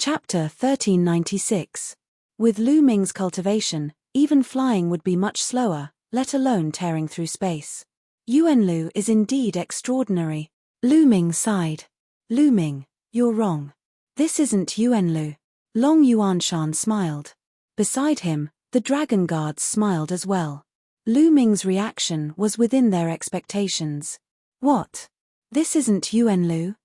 Chapter 1396. With Lu Ming's cultivation, even flying would be much slower, let alone tearing through space. Yuan Lu is indeed extraordinary. Lu Ming sighed. Lu Ming, you're wrong. This isn't Yuan Lu. Long Yuanshan smiled. Beside him, the dragon guards smiled as well. Lu Ming's reaction was within their expectations. What? This isn't Yuan Lu?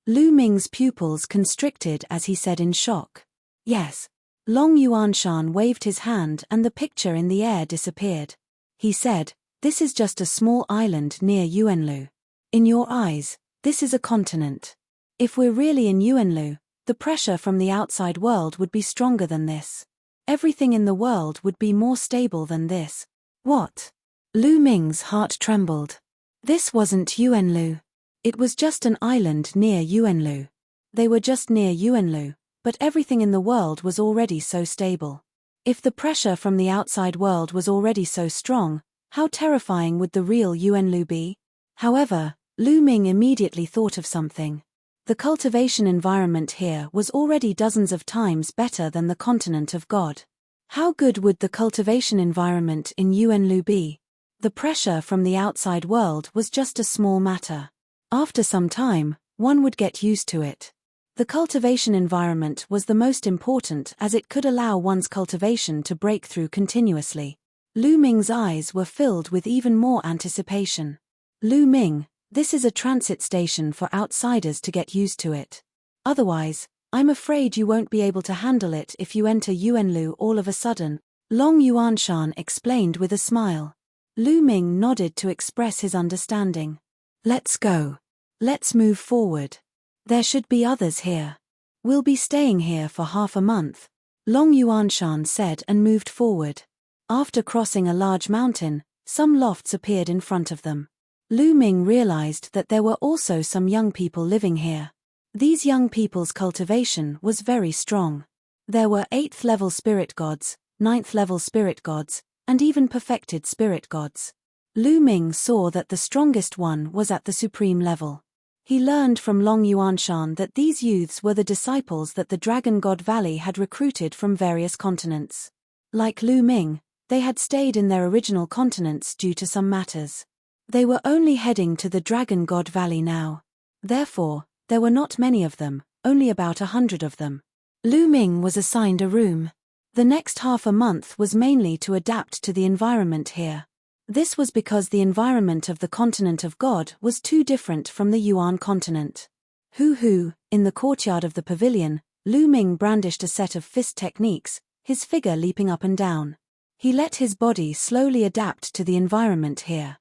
Lu Ming's pupils constricted as he said in shock. Yes. Long Yuanshan waved his hand and the picture in the air disappeared. He said, this is just a small island near Yuan Lu. In your eyes, this is a continent. If we're really in Yuan Lu, the pressure from the outside world would be stronger than this. Everything in the world would be more stable than this. What? Lu Ming's heart trembled. This wasn't Yuan Lu. It was just an island near Yuan Lu. They were just near Yuan Lu, but everything in the world was already so stable. If the pressure from the outside world was already so strong, how terrifying would the real Yuan Lu be? However, Lu Ming immediately thought of something. The cultivation environment here was already dozens of times better than the continent of God. How good would the cultivation environment in Yuan Lu be? The pressure from the outside world was just a small matter. After some time, one would get used to it. The cultivation environment was the most important as it could allow one's cultivation to break through continuously. Lu Ming's eyes were filled with even more anticipation. Lu Ming, this is a transit station for outsiders to get used to it. Otherwise, I'm afraid you won't be able to handle it if you enter Yuan Lu all of a sudden, Long Yuanshan explained with a smile. Lu Ming nodded to express his understanding. Let's go. Let's move forward. There should be others here. We'll be staying here for half a month, Long Yuanshan said and moved forward. After crossing a large mountain, some lofts appeared in front of them. Lu Ming realized that there were also some young people living here. These young people's cultivation was very strong. There were 8th level spirit gods, 9th level spirit gods, and even perfected spirit gods. Lu Ming saw that the strongest one was at the supreme level. He learned from Long Yuanshan that these youths were the disciples that the Dragon God Valley had recruited from various continents. Like Lu Ming, they had stayed in their original continents due to some matters. They were only heading to the Dragon God Valley now. Therefore, there were not many of them, only about 100 of them. Lu Ming was assigned a room. The next half a month was mainly to adapt to the environment here. This was because the environment of the continent of God was too different from the Yuan continent. In the courtyard of the pavilion, Lu Ming brandished a set of fist techniques, his figure leaping up and down. He let his body slowly adapt to the environment here.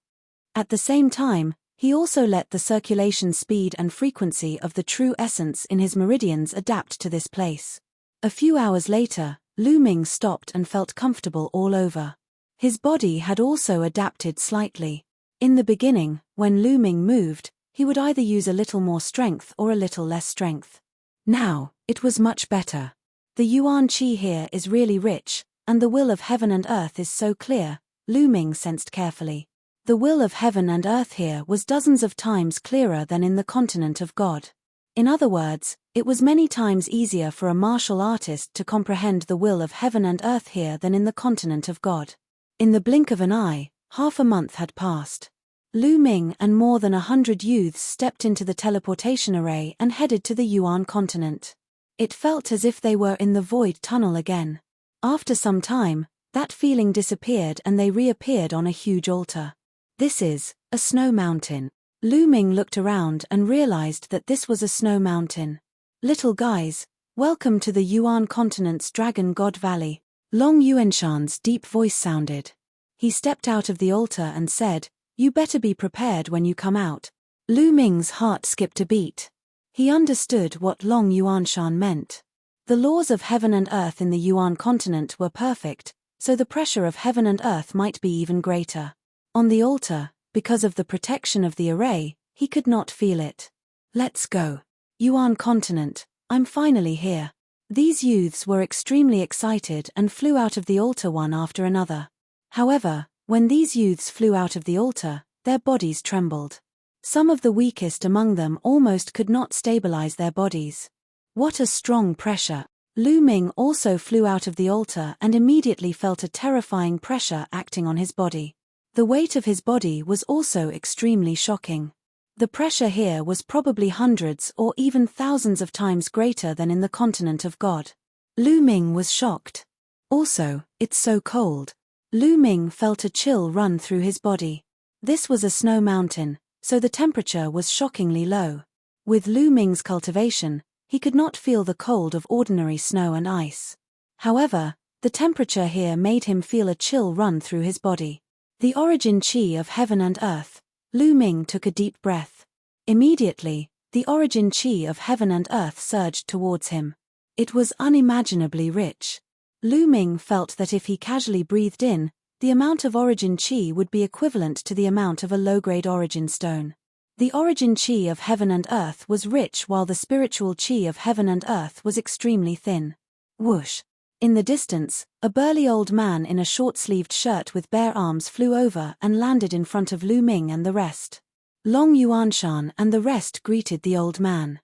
At the same time, he also let the circulation speed and frequency of the true essence in his meridians adapt to this place. A few hours later, Lu Ming stopped and felt comfortable all over. His body had also adapted slightly. In the beginning, when Lu Ming moved, he would either use a little more strength or a little less strength. Now, it was much better. The Yuan Qi here is really rich, and the will of heaven and earth is so clear, Lu Ming sensed carefully. The will of heaven and earth here was dozens of times clearer than in the continent of God. In other words, it was many times easier for a martial artist to comprehend the will of heaven and earth here than in the continent of God. In the blink of an eye, half a month had passed. Lu Ming and more than 100 youths stepped into the teleportation array and headed to the Yuan continent. It felt as if they were in the void tunnel again. After some time, that feeling disappeared and they reappeared on a huge altar. This is a snow mountain. Lu Ming looked around and realized that this was a snow mountain. Little guys, welcome to the Yuan continent's Dragon God Valley. Long Yuanshan's deep voice sounded. He stepped out of the altar and said, you better be prepared when you come out. Lu Ming's heart skipped a beat. He understood what Long Yuanshan meant. The laws of heaven and earth in the Yuan continent were perfect, so the pressure of heaven and earth might be even greater. On the altar, because of the protection of the array, he could not feel it. Let's go. Yuan continent, I'm finally here. These youths were extremely excited and flew out of the altar one after another. However, when these youths flew out of the altar, their bodies trembled. Some of the weakest among them almost could not stabilize their bodies. What a strong pressure! Lu Ming also flew out of the altar and immediately felt a terrifying pressure acting on his body. The weight of his body was also extremely shocking. The pressure here was probably hundreds or even thousands of times greater than in the continent of God. Lu Ming was shocked. Also, it's so cold. Lu Ming felt a chill run through his body. This was a snow mountain, so the temperature was shockingly low. With Lu Ming's cultivation, he could not feel the cold of ordinary snow and ice. However, the temperature here made him feel a chill run through his body. The origin chi of heaven and earth. Lu Ming took a deep breath. Immediately, the origin chi of heaven and earth surged towards him. It was unimaginably rich. Lu Ming felt that if he casually breathed in, the amount of origin chi would be equivalent to the amount of a low-grade origin stone. The origin chi of heaven and earth was rich while the spiritual chi of heaven and earth was extremely thin. Whoosh! In the distance, a burly old man in a short-sleeved shirt with bare arms flew over and landed in front of Lu Ming and the rest. Long Yuanshan and the rest greeted the old man.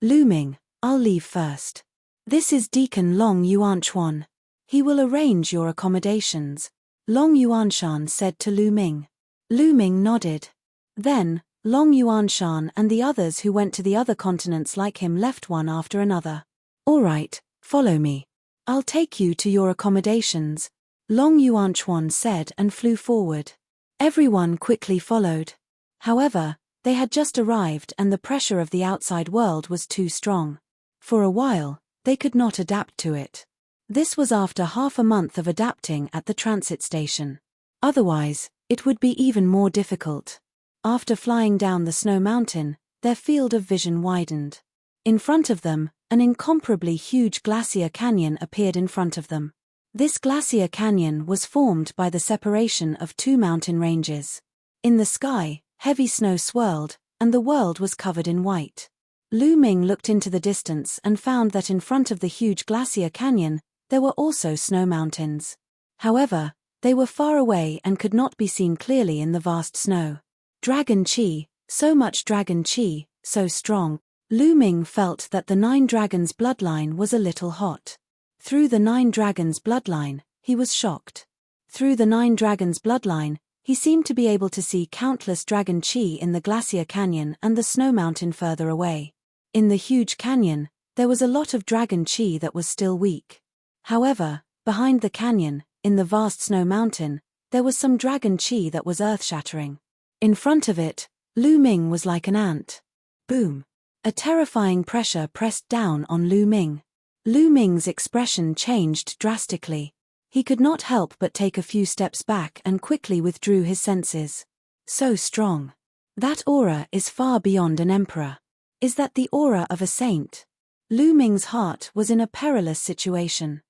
Lu Ming, I'll leave first. This is Deacon Long Yuanchuan. He will arrange your accommodations, Long Yuanshan said to Lu Ming. Lu Ming nodded. Then, Long Yuanshan and the others who went to the other continents like him left one after another. All right, follow me. I'll take you to your accommodations, Long Yuanchuan said and flew forward. Everyone quickly followed. However, they had just arrived and the pressure of the outside world was too strong. For a while, they could not adapt to it. This was after half a month of adapting at the transit station. Otherwise, it would be even more difficult. After flying down the snow mountain, their field of vision widened. In front of them, an incomparably huge glacier canyon appeared in front of them. This glacier canyon was formed by the separation of two mountain ranges. In the sky, heavy snow swirled, and the world was covered in white. Lu Ming looked into the distance and found that in front of the huge glacier canyon, there were also snow mountains. However, they were far away and could not be seen clearly in the vast snow. Dragon Chi, so much dragon Chi, so strong. Lu Ming felt that the Nine Dragons' bloodline was a little hot. Through the Nine Dragons' bloodline, he was shocked. Through the Nine Dragons' bloodline, he seemed to be able to see countless dragon Chi in the glacier canyon and the snow mountain further away. In the huge canyon, there was a lot of dragon Chi that was still weak. However, behind the canyon, in the vast snow mountain, there was some dragon Chi that was earth-shattering. In front of it, Lu Ming was like an ant. Boom! A terrifying pressure pressed down on Lu Ming. Lu Ming's expression changed drastically. He could not help but take a few steps back and quickly withdrew his senses. So strong. That aura is far beyond an emperor. Is that the aura of a saint? Lu Ming's heart was in a perilous situation.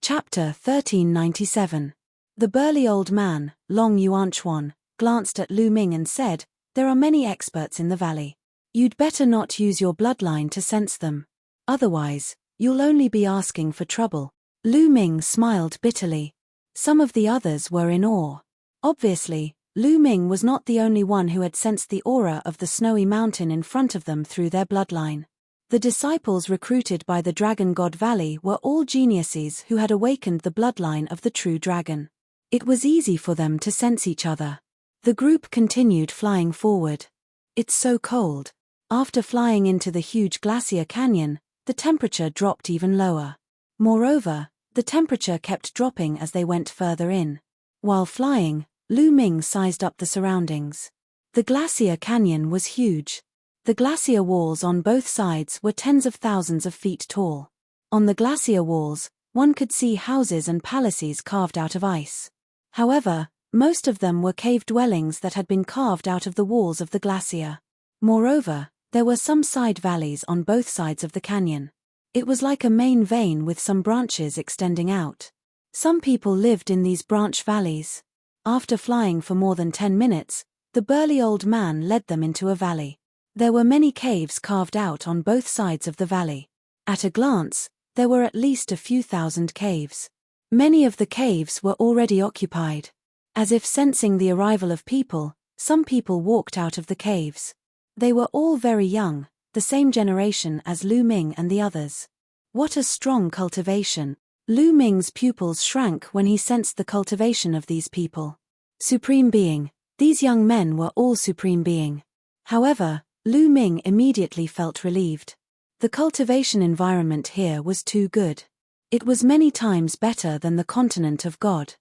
Chapter 1397. The burly old man, Long Yuanchuan, glanced at Lu Ming and said, "There are many experts in the valley. You'd better not use your bloodline to sense them. Otherwise, you'll only be asking for trouble." Lu Ming smiled bitterly. Some of the others were in awe. Obviously, Lu Ming was not the only one who had sensed the aura of the snowy mountain in front of them through their bloodline. The disciples recruited by the Dragon God Valley were all geniuses who had awakened the bloodline of the true dragon. It was easy for them to sense each other. The group continued flying forward. It's so cold. After flying into the huge glacier canyon, the temperature dropped even lower. Moreover, the temperature kept dropping as they went further in. While flying, Lu Ming sized up the surroundings. The glacier canyon was huge. The glacier walls on both sides were tens of thousands of feet tall. On the glacier walls, one could see houses and palaces carved out of ice. However, most of them were cave dwellings that had been carved out of the walls of the glacier. Moreover, there were some side valleys on both sides of the canyon. It was like a main vein with some branches extending out. Some people lived in these branch valleys. After flying for more than 10 minutes, the burly old man led them into a valley. There were many caves carved out on both sides of the valley. At a glance, there were at least a few thousand caves. Many of the caves were already occupied. As if sensing the arrival of people, some people walked out of the caves. They were all very young, the same generation as Lu Ming and the others. What a strong cultivation. Lu Ming's pupils shrank when he sensed the cultivation of these people. Supreme Being. These young men were all Supreme Being. However, Lu Ming immediately felt relieved. The cultivation environment here was too good. It was many times better than the continent of God.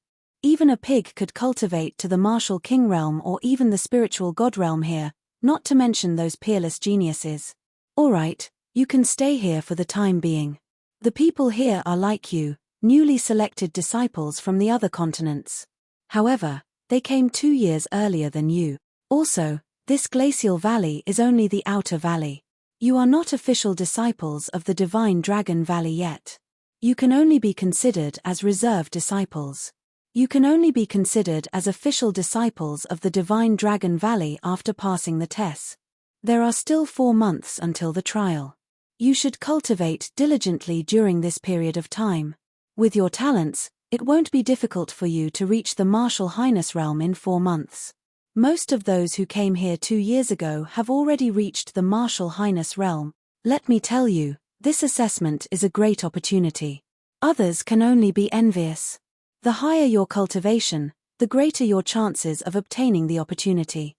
Even a pig could cultivate to the martial king realm or even the spiritual god realm here, not to mention those peerless geniuses. Alright, you can stay here for the time being. The people here are like you, newly selected disciples from the other continents. However, they came 2 years earlier than you. Also, this glacial valley is only the outer valley. You are not official disciples of the Divine Dragon Valley yet. You can only be considered as reserved disciples. You can only be considered as official disciples of the Divine Dragon Valley after passing the test. There are still 4 months until the trial. You should cultivate diligently during this period of time. With your talents, it won't be difficult for you to reach the Martial Highness realm in 4 months. Most of those who came here 2 years ago have already reached the Martial Highness realm. Let me tell you, this assessment is a great opportunity. Others can only be envious. The higher your cultivation, the greater your chances of obtaining the opportunity.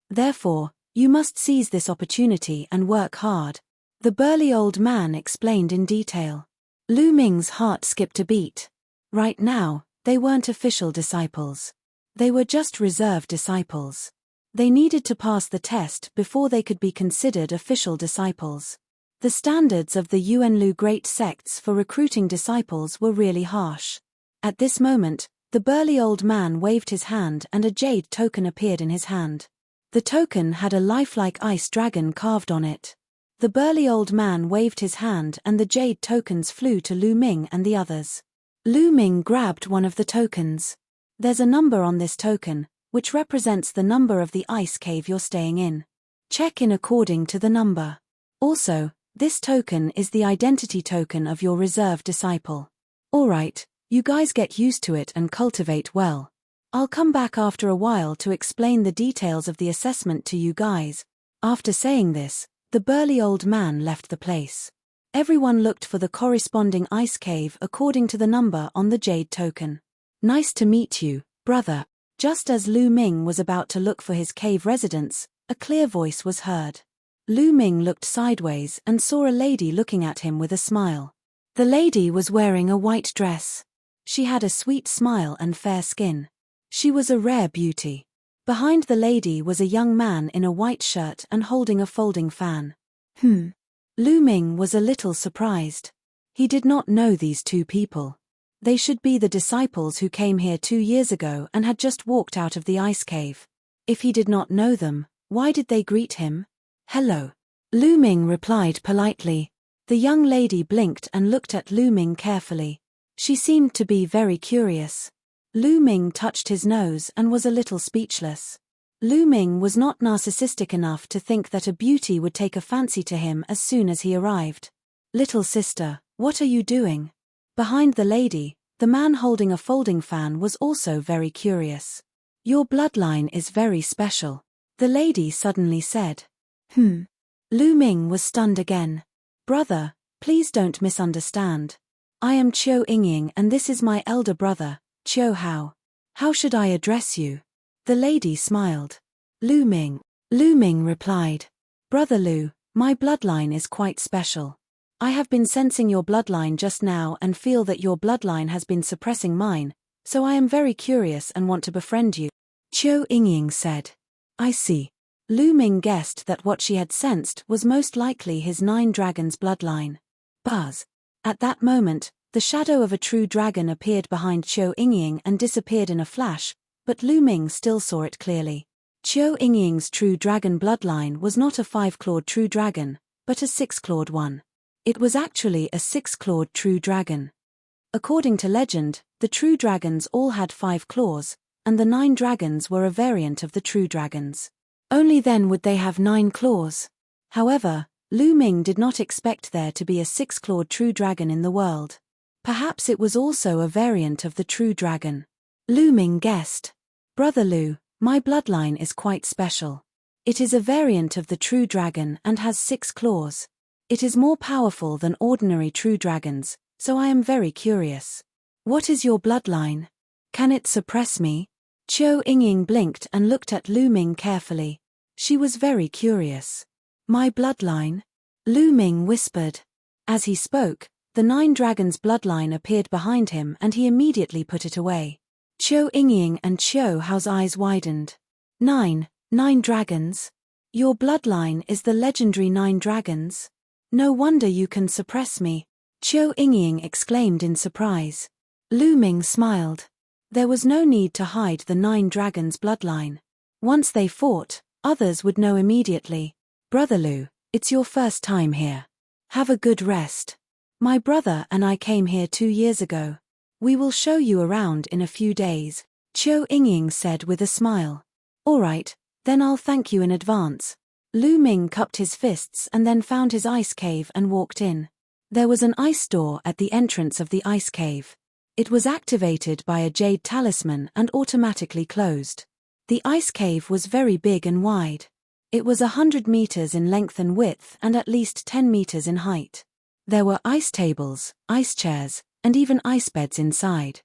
Therefore, you must seize this opportunity and work hard. The burly old man explained in detail. Lu Ming's heart skipped a beat. Right now, they weren't official disciples. They were just reserved disciples. They needed to pass the test before they could be considered official disciples. The standards of the Yuanlu great sects for recruiting disciples were really harsh. At this moment, the burly old man waved his hand and a jade token appeared in his hand. The token had a lifelike ice dragon carved on it. The burly old man waved his hand and the jade tokens flew to Lu Ming and the others. Lu Ming grabbed one of the tokens. There's a number on this token, which represents the number of the ice cave you're staying in. Check in according to the number. Also, this token is the identity token of your reserve disciple. Alright, you guys get used to it and cultivate well. I'll come back after a while to explain the details of the assessment to you guys. After saying this, the burly old man left the place. Everyone looked for the corresponding ice cave according to the number on the jade token. Nice to meet you, brother. Just as Lu Ming was about to look for his cave residence, a clear voice was heard. Lu Ming looked sideways and saw a lady looking at him with a smile. The lady was wearing a white dress. She had a sweet smile and fair skin. She was a rare beauty. Behind the lady was a young man in a white shirt and holding a folding fan. Lu Ming was a little surprised. He did not know these two people. They should be the disciples who came here 2 years ago and had just walked out of the ice cave. If he did not know them, why did they greet him? Hello. Lu Ming replied politely. The young lady blinked and looked at Lu Ming carefully. She seemed to be very curious. Lu Ming touched his nose and was a little speechless. Lu Ming was not narcissistic enough to think that a beauty would take a fancy to him as soon as he arrived. Little sister, what are you doing? Behind the lady, the man holding a folding fan was also very curious. Your bloodline is very special, the lady suddenly said. Lu Ming was stunned again. Brother, please don't misunderstand. I am Chiu Yingying and this is my elder brother, Chiu Hao. How should I address you? The lady smiled. Lu Ming replied. Brother Lu, my bloodline is quite special. I have been sensing your bloodline just now and feel that your bloodline has been suppressing mine, so I am very curious and want to befriend you. Chiu Yingying said. I see. Lu Ming guessed that what she had sensed was most likely his 9 dragons bloodline. Buzz. At that moment, the shadow of a true dragon appeared behind Chiu Yingying and disappeared in a flash, but Lu Ming still saw it clearly. Chiu Yingying's true dragon bloodline was not a 5-clawed true dragon, but a 6-clawed one. It was actually a 6-clawed true dragon. According to legend, the true dragons all had 5 claws, and the 9 dragons were a variant of the true dragons. Only then would they have 9 claws. However, Lu Ming did not expect there to be a 6-clawed true dragon in the world. Perhaps it was also a variant of the true dragon. Lu Ming guessed. Brother Lu, my bloodline is quite special. It is a variant of the true dragon and has 6 claws. It is more powerful than ordinary true dragons, so I am very curious. What is your bloodline? Can it suppress me? Qiu Yingying blinked and looked at Lu Ming carefully. She was very curious. My bloodline? Lu Ming whispered. As he spoke, the 9 dragons' bloodline appeared behind him and he immediately put it away. Qiu Yingying and Qiu Hao's eyes widened. 9 dragons? Your bloodline is the legendary 9 dragons? No wonder you can suppress me, Qiu Yingying exclaimed in surprise. Lu Ming smiled. There was no need to hide the 9 dragons' bloodline. Once they fought, others would know immediately. Brother Lu, it's your first time here. Have a good rest. My brother and I came here 2 years ago. We will show you around in a few days, Qiu Yingying said with a smile. All right, then I'll thank you in advance. Lu Ming cupped his fists and then found his ice cave and walked in. There was an ice door at the entrance of the ice cave. It was activated by a jade talisman and automatically closed. The ice cave was very big and wide. It was 100 meters in length and width and at least 10 meters in height. There were ice tables, ice chairs, and even ice beds inside.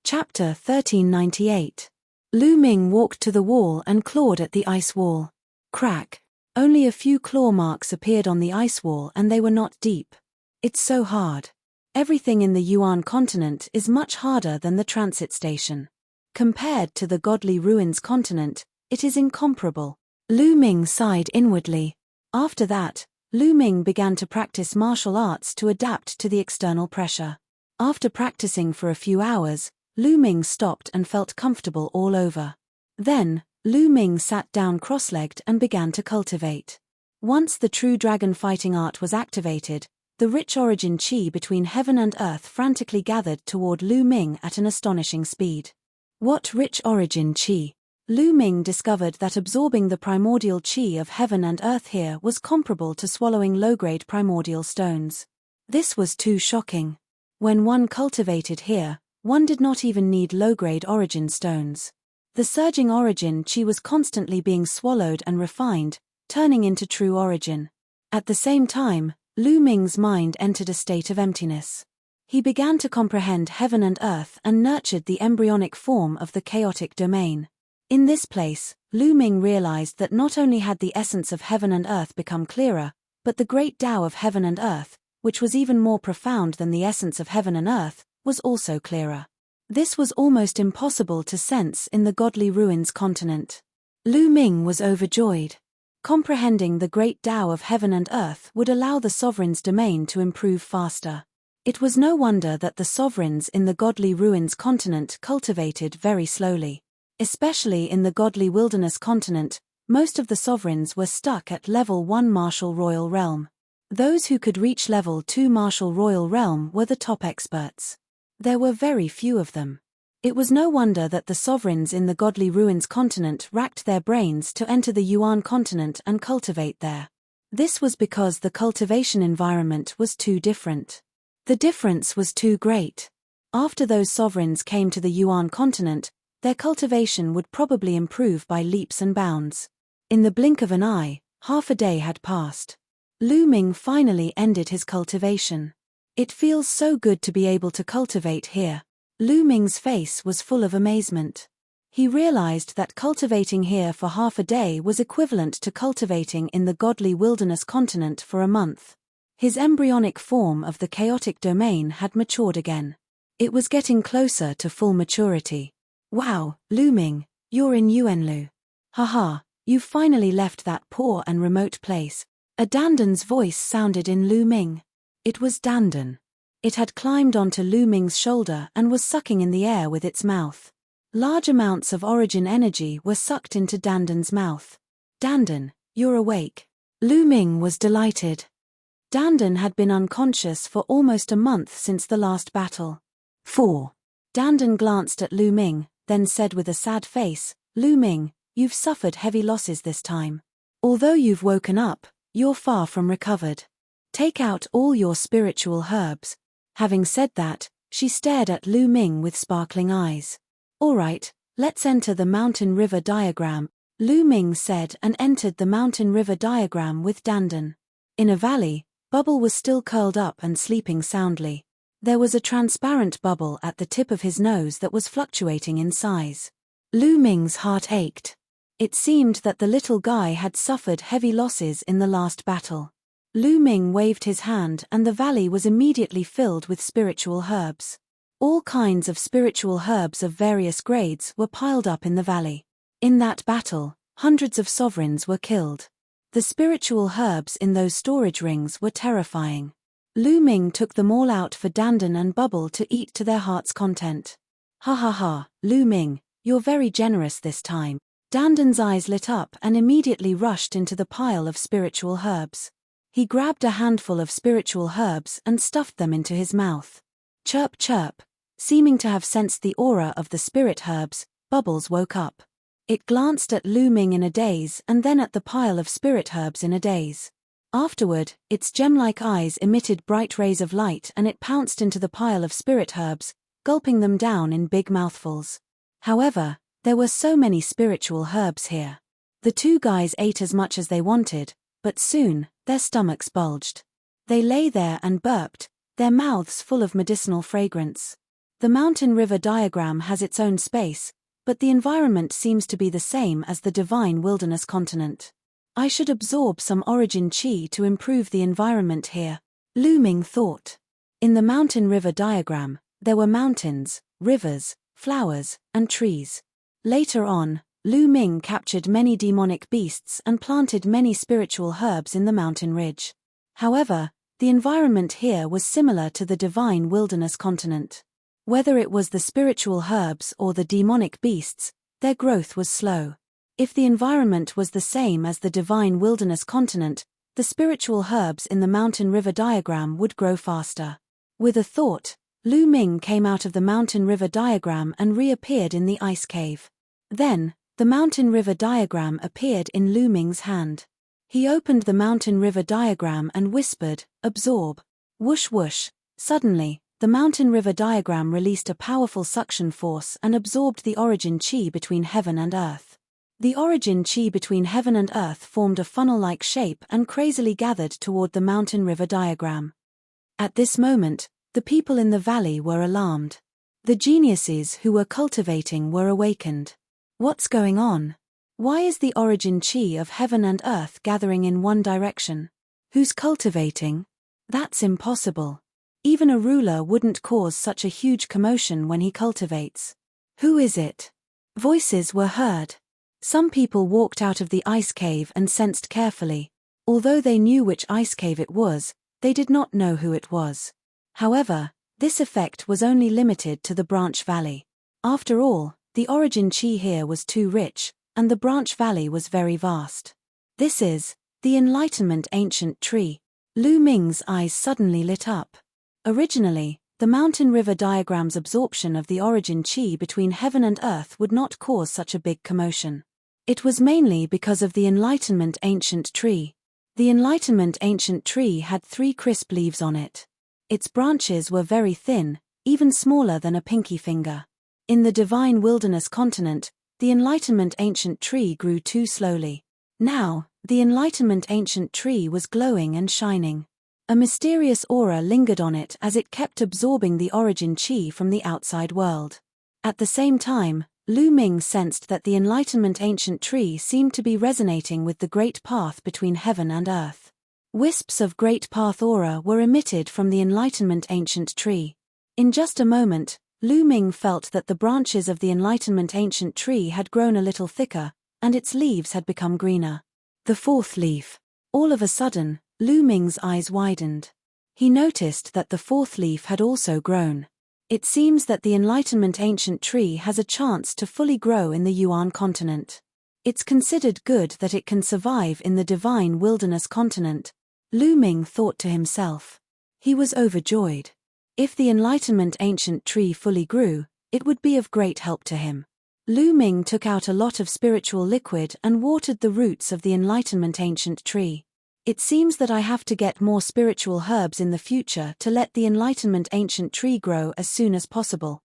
Chapter 1398. Lu Ming walked to the wall and clawed at the ice wall. Crack. Only a few claw marks appeared on the ice wall and they were not deep. It's so hard. Everything in the Yuan continent is much harder than the transit station. Compared to the Godly Ruins continent, it is incomparable. Lu Ming sighed inwardly. After that, Lu Ming began to practice martial arts to adapt to the external pressure. After practicing for a few hours, Lu Ming stopped and felt comfortable all over. Then, Lu Ming sat down cross-legged and began to cultivate. Once the true dragon fighting art was activated, the rich origin qi between heaven and earth frantically gathered toward Lu Ming at an astonishing speed. What rich origin qi? Lu Ming discovered that absorbing the primordial qi of heaven and earth here was comparable to swallowing low-grade primordial stones. This was too shocking. When one cultivated here, one did not even need low-grade origin stones. The surging origin qi was constantly being swallowed and refined, turning into true origin. At the same time, Lu Ming's mind entered a state of emptiness. He began to comprehend heaven and earth and nurtured the embryonic form of the chaotic domain. In this place, Lu Ming realized that not only had the essence of heaven and earth become clearer, but the great Tao of heaven and earth, which was even more profound than the essence of heaven and earth, was also clearer. This was almost impossible to sense in the Godly Ruins continent. Lu Ming was overjoyed. Comprehending the great Tao of heaven and earth would allow the sovereign's domain to improve faster. It was no wonder that the sovereigns in the Godly Ruins continent cultivated very slowly. Especially in the Godly Wilderness continent, most of the sovereigns were stuck at level 1 Martial Royal Realm. Those who could reach level 2 Martial Royal Realm were the top experts. There were very few of them. It was no wonder that the sovereigns in the Godly Ruins continent racked their brains to enter the Yuan continent and cultivate there. This was because the cultivation environment was too different. The difference was too great. After those sovereigns came to the Yuan continent, their cultivation would probably improve by leaps and bounds. In the blink of an eye, half a day had passed. Lu Ming finally ended his cultivation. It feels so good to be able to cultivate here. Lu Ming's face was full of amazement. He realized that cultivating here for half a day was equivalent to cultivating in the Godly Wilderness continent for a month. His embryonic form of the chaotic domain had matured again. It was getting closer to full maturity. Wow, Lu Ming, you're in Yuanlu. Haha, you finally left that poor and remote place. A Dandan's voice sounded in Lu Ming. It was Dandan. It had climbed onto Lu Ming's shoulder and was sucking in the air with its mouth. Large amounts of origin energy were sucked into Dandan's mouth. Dandan, you're awake. Lu Ming was delighted. Dandan had been unconscious for almost a month since the last battle. 4. Dandan glanced at Lu Ming, then said with a sad face, Lu Ming, you've suffered heavy losses this time. Although you've woken up, you're far from recovered. Take out all your spiritual herbs. Having said that, she stared at Lu Ming with sparkling eyes. All right, let's enter the mountain river diagram, Lu Ming said and entered the mountain river diagram with Dandan. In a valley, Bubble was still curled up and sleeping soundly. There was a transparent bubble at the tip of his nose that was fluctuating in size. Lu Ming's heart ached. It seemed that the little guy had suffered heavy losses in the last battle. Lu Ming waved his hand and the valley was immediately filled with spiritual herbs. All kinds of spiritual herbs of various grades were piled up in the valley. In that battle, hundreds of sovereigns were killed. The spiritual herbs in those storage rings were terrifying. Lu Ming took them all out for Dandan and Bubble to eat to their heart's content. Ha ha ha, Lu Ming, you're very generous this time. Dandan's eyes lit up and immediately rushed into the pile of spiritual herbs. He grabbed a handful of spiritual herbs and stuffed them into his mouth. Chirp chirp. Seeming to have sensed the aura of the spirit herbs, Bubbles woke up. It glanced at Lu Ming in a daze and then at the pile of spirit herbs in a daze. Afterward, its gem-like eyes emitted bright rays of light and it pounced into the pile of spirit herbs, gulping them down in big mouthfuls. However, there were so many spiritual herbs here. The two guys ate as much as they wanted, but soon, their stomachs bulged. They lay there and burped, their mouths full of medicinal fragrance. The mountain river diagram has its own space, but the environment seems to be the same as the divine wilderness continent. I should absorb some origin chi to improve the environment here, Lu Ming thought. In the mountain river diagram, there were mountains, rivers, flowers, and trees. Later on, Lu Ming captured many demonic beasts and planted many spiritual herbs in the mountain ridge. However, the environment here was similar to the divine wilderness continent. Whether it was the spiritual herbs or the demonic beasts, their growth was slow. If the environment was the same as the divine wilderness continent, the spiritual herbs in the mountain river diagram would grow faster. With a thought, Lu Ming came out of the mountain river diagram and reappeared in the ice cave. Then, the mountain river diagram appeared in Lu Ming's hand. He opened the mountain river diagram and whispered, "Absorb." Whoosh whoosh. Suddenly, the mountain river diagram released a powerful suction force and absorbed the origin chi between heaven and earth. The origin chi between heaven and earth formed a funnel-like shape and crazily gathered toward the mountain river diagram. At this moment, the people in the valley were alarmed. The geniuses who were cultivating were awakened. What's going on? Why is the origin chi of heaven and earth gathering in one direction? Who's cultivating? That's impossible. Even a ruler wouldn't cause such a huge commotion when he cultivates. Who is it? Voices were heard. Some people walked out of the ice cave and sensed carefully. Although they knew which ice cave it was, they did not know who it was. However, this effect was only limited to the branch valley. After all, the origin chi here was too rich, and the branch valley was very vast. This is the enlightenment ancient tree. Lu Ming's eyes suddenly lit up. Originally, the mountain river diagram's absorption of the origin chi between heaven and earth would not cause such a big commotion. It was mainly because of the enlightenment ancient tree. The enlightenment ancient tree had 3 crisp leaves on it. Its branches were very thin, even smaller than a pinky finger. In the divine wilderness continent, the enlightenment ancient tree grew too slowly. Now, the enlightenment ancient tree was glowing and shining. A mysterious aura lingered on it as it kept absorbing the origin chi from the outside world. At the same time, Lu Ming sensed that the enlightenment ancient tree seemed to be resonating with the great path between heaven and earth. Wisps of great path aura were emitted from the enlightenment ancient tree. In just a moment, Lu Ming felt that the branches of the enlightenment ancient tree had grown a little thicker, and its leaves had become greener. The 4th leaf. All of a sudden, Lu Ming's eyes widened. He noticed that the 4th leaf had also grown. It seems that the enlightenment ancient tree has a chance to fully grow in the Yuan continent. It's considered good that it can survive in the divine wilderness continent, Lu Ming thought to himself. He was overjoyed. If the enlightenment ancient tree fully grew, it would be of great help to him. Lu Ming took out a lot of spiritual liquid and watered the roots of the enlightenment ancient tree. It seems that I have to get more spiritual herbs in the future to let the enlightenment ancient tree grow as soon as possible.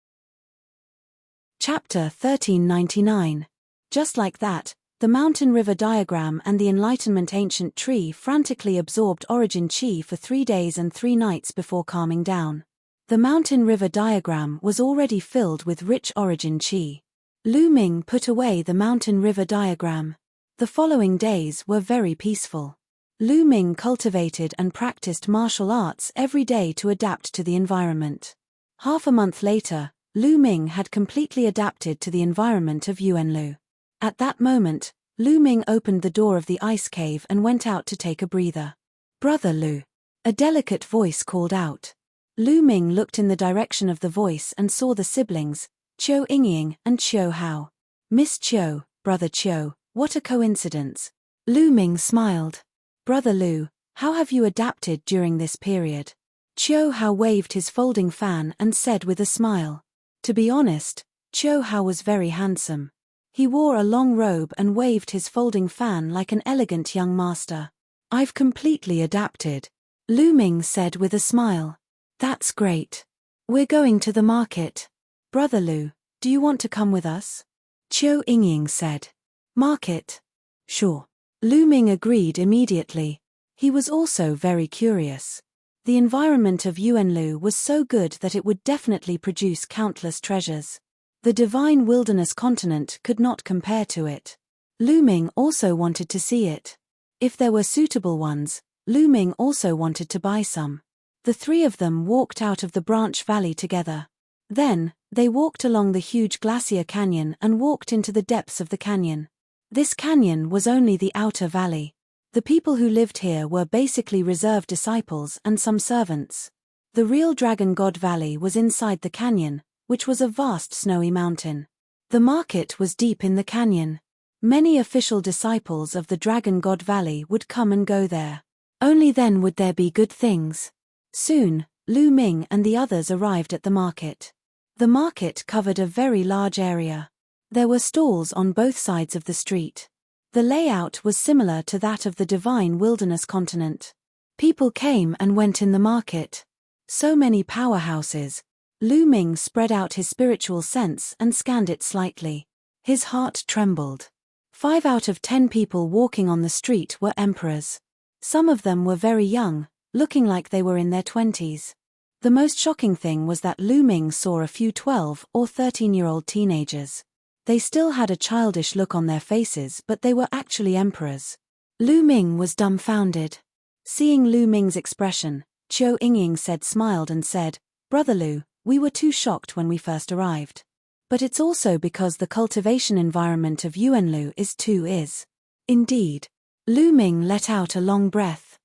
Chapter 1399. Just like that, The mountain river diagram and the enlightenment ancient tree frantically absorbed origin chi for 3 days and 3 nights before calming down. The mountain river diagram was already filled with rich origin chi. Lu Ming put away the mountain river diagram. The following days were very peaceful. Lu Ming cultivated and practiced martial arts every day to adapt to the environment. Half a month later, Lu Ming had completely adapted to the environment of Yuanlu. At that moment, Lu Ming opened the door of the ice cave and went out to take a breather. "Brother Lu." A delicate voice called out. Lu Ming looked in the direction of the voice and saw the siblings, Qiu Yingying and Qiu Hao. "Miss Qiu, Brother Qiu, what a coincidence." Lu Ming smiled. "Brother Lu, how have you adapted during this period?" Qiu Hao waved his folding fan and said with a smile. To be honest, Qiu Hao was very handsome. He wore a long robe and waved his folding fan like an elegant young master. "I've completely adapted," Lu Ming said with a smile. "That's great. We're going to the market. Brother Lu, do you want to come with us?" Qiu Yingying said. "Market? Sure." Lu Ming agreed immediately. He was also very curious. The environment of Yuanlu was so good that it would definitely produce countless treasures. The divine wilderness continent could not compare to it. Lu Ming also wanted to see it. If there were suitable ones, Lu Ming also wanted to buy some. The 3 of them walked out of the branch valley together. Then, they walked along the huge glacier canyon and walked into the depths of the canyon. This canyon was only the outer valley. The people who lived here were basically reserved disciples and some servants. The real Dragon God Valley was inside the canyon, which was a vast snowy mountain. The market was deep in the canyon. Many official disciples of the Dragon God Valley would come and go there. Only then would there be good things. Soon, Lu Ming and the others arrived at the market. The market covered a very large area. There were stalls on both sides of the street. The layout was similar to that of the divine wilderness continent. People came and went in the market. So many powerhouses. Lu Ming spread out his spiritual sense and scanned it slightly. His heart trembled. 5 out of 10 people walking on the street were emperors. Some of them were very young, looking like they were in their 20s. The most shocking thing was that Lu Ming saw a few 12 or 13-year-old teenagers. They still had a childish look on their faces, but they were actually emperors. Lu Ming was dumbfounded. Seeing Lu Ming's expression, Qiu Yingying smiled and said, "Brother Lu, we were too shocked when we first arrived. But it's also because the cultivation environment of Yuanlu is. Indeed." Lu Ming let out a long breath.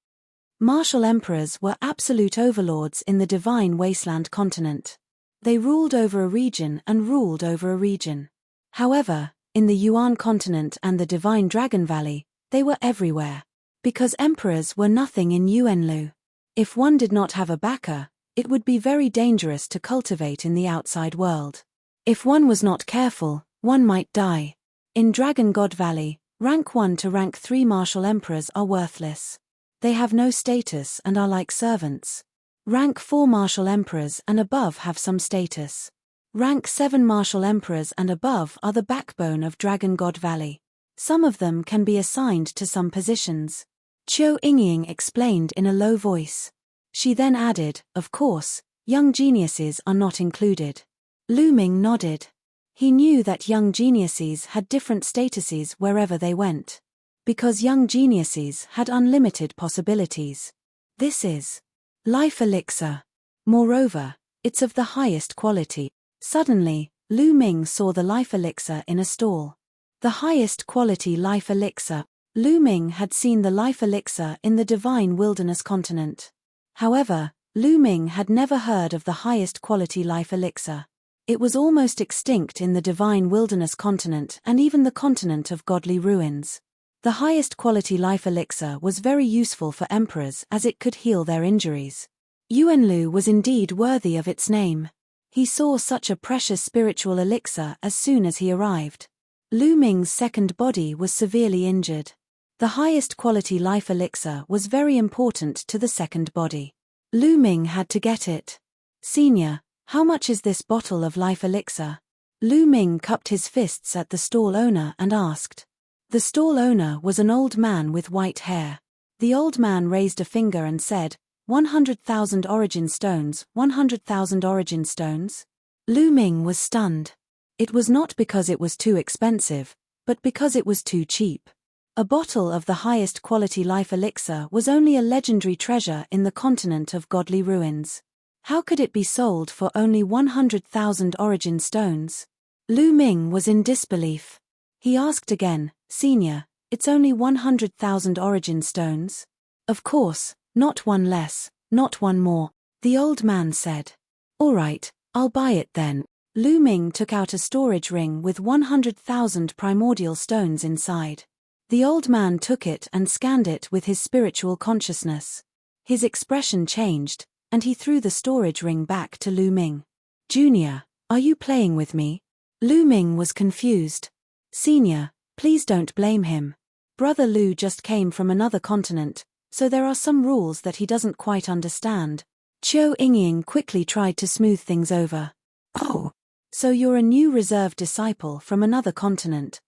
Martial emperors were absolute overlords in the divine wasteland continent. They ruled over a region and ruled over a region. However, in the Yuan continent and the divine Dragon Valley, they were everywhere. Because emperors were nothing in Yuanlu. If one did not have a backer, it would be very dangerous to cultivate in the outside world. If one was not careful, one might die. In Dragon God Valley, rank 1 to rank 3 martial emperors are worthless. They have no status and are like servants. Rank 4 martial emperors and above have some status. Rank 7 martial emperors and above are the backbone of Dragon God Valley. Some of them can be assigned to some positions. Qiu Yingying explained in a low voice. She then added, "Of course, young geniuses are not included." Lu Ming nodded. He knew that young geniuses had different statuses wherever they went. Because young geniuses had unlimited possibilities. This is life elixir. Moreover, it's of the highest quality. Suddenly, Lu Ming saw the life elixir in a stall. The highest quality life elixir. Lu Ming had seen the life elixir in the divine wilderness continent. However, Lu Ming had never heard of the highest quality life elixir. It was almost extinct in the divine wilderness continent and even the continent of godly ruins. The highest quality life elixir was very useful for emperors as it could heal their injuries. Yuanlu was indeed worthy of its name. He saw such a precious spiritual elixir as soon as he arrived. Lu Ming's second body was severely injured. The highest quality life elixir was very important to the second body. Lu Ming had to get it. "Senior, how much is this bottle of life elixir?" Lu Ming cupped his fists at the stall owner and asked. The stall owner was an old man with white hair. The old man raised a finger and said, 100,000 origin stones, 100,000 origin stones? Lu Ming was stunned. It was not because it was too expensive, but because it was too cheap. A bottle of the highest quality life elixir was only a legendary treasure in the continent of godly ruins. How could it be sold for only 100,000 origin stones? Lu Ming was in disbelief. He asked again, Senior, it's only 100,000 origin stones? Of course, not one less, not one more, the old man said. All right, I'll buy it then. Lu Ming took out a storage ring with 100,000 primordial stones inside. The old man took it and scanned it with his spiritual consciousness. His expression changed, and he threw the storage ring back to Lu Ming. Junior, are you playing with me? Lu Ming was confused. Senior, please don't blame him. Brother Lu just came from another continent, so there are some rules that he doesn't quite understand. Qiu Yingying quickly tried to smooth things over. Oh, so you're a new reserve disciple from another continent.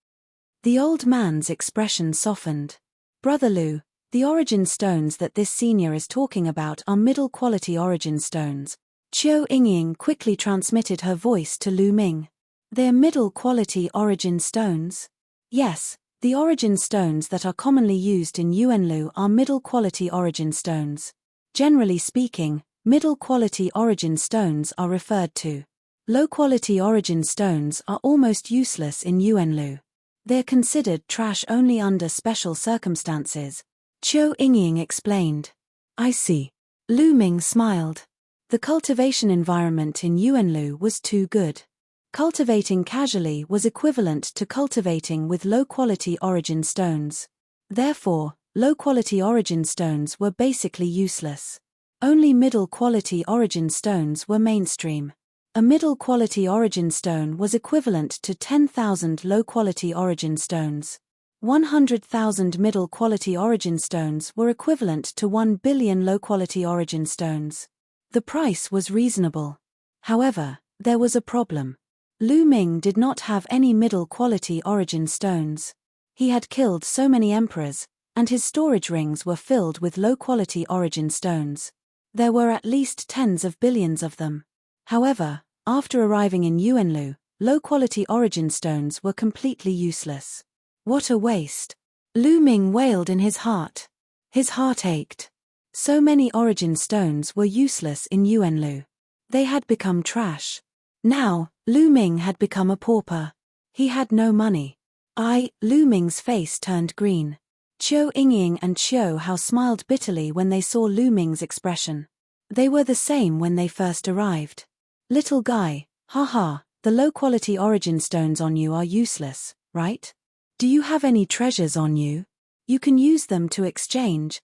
The old man's expression softened. Brother Lu, the origin stones that this senior is talking about are middle-quality origin stones. Qiu Yingying quickly transmitted her voice to Lu Ming. They're middle-quality origin stones? Yes, the origin stones that are commonly used in Yuanlu are middle-quality origin stones. Generally speaking, middle-quality origin stones are referred to. Low-quality origin stones are almost useless in Yuanlu. They're considered trash only under special circumstances. Qiu Yingying explained. I see. Lu Ming smiled. The cultivation environment in Yuanlu was too good. Cultivating casually was equivalent to cultivating with low-quality origin stones. Therefore, low-quality origin stones were basically useless. Only middle-quality origin stones were mainstream. A middle-quality origin stone was equivalent to 10,000 low-quality origin stones. 100,000 middle-quality origin stones were equivalent to 1 billion low-quality origin stones. The price was reasonable. However, there was a problem. Lu Ming did not have any middle-quality origin stones. He had killed so many emperors, and his storage rings were filled with low-quality origin stones. There were at least tens of billions of them. However, after arriving in Yuanlu, low-quality origin stones were completely useless. What a waste! Lu Ming wailed in his heart. His heart ached. So many origin stones were useless in Yuanlu. They had become trash. Now, Lu Ming had become a pauper. He had no money. Lu Ming's face turned green. Qiu Yingying and Qiu Hao smiled bitterly when they saw Lu Ming's expression. They were the same when they first arrived. Little guy, haha, the low-quality origin stones on you are useless, right? Do you have any treasures on you? You can use them to exchange.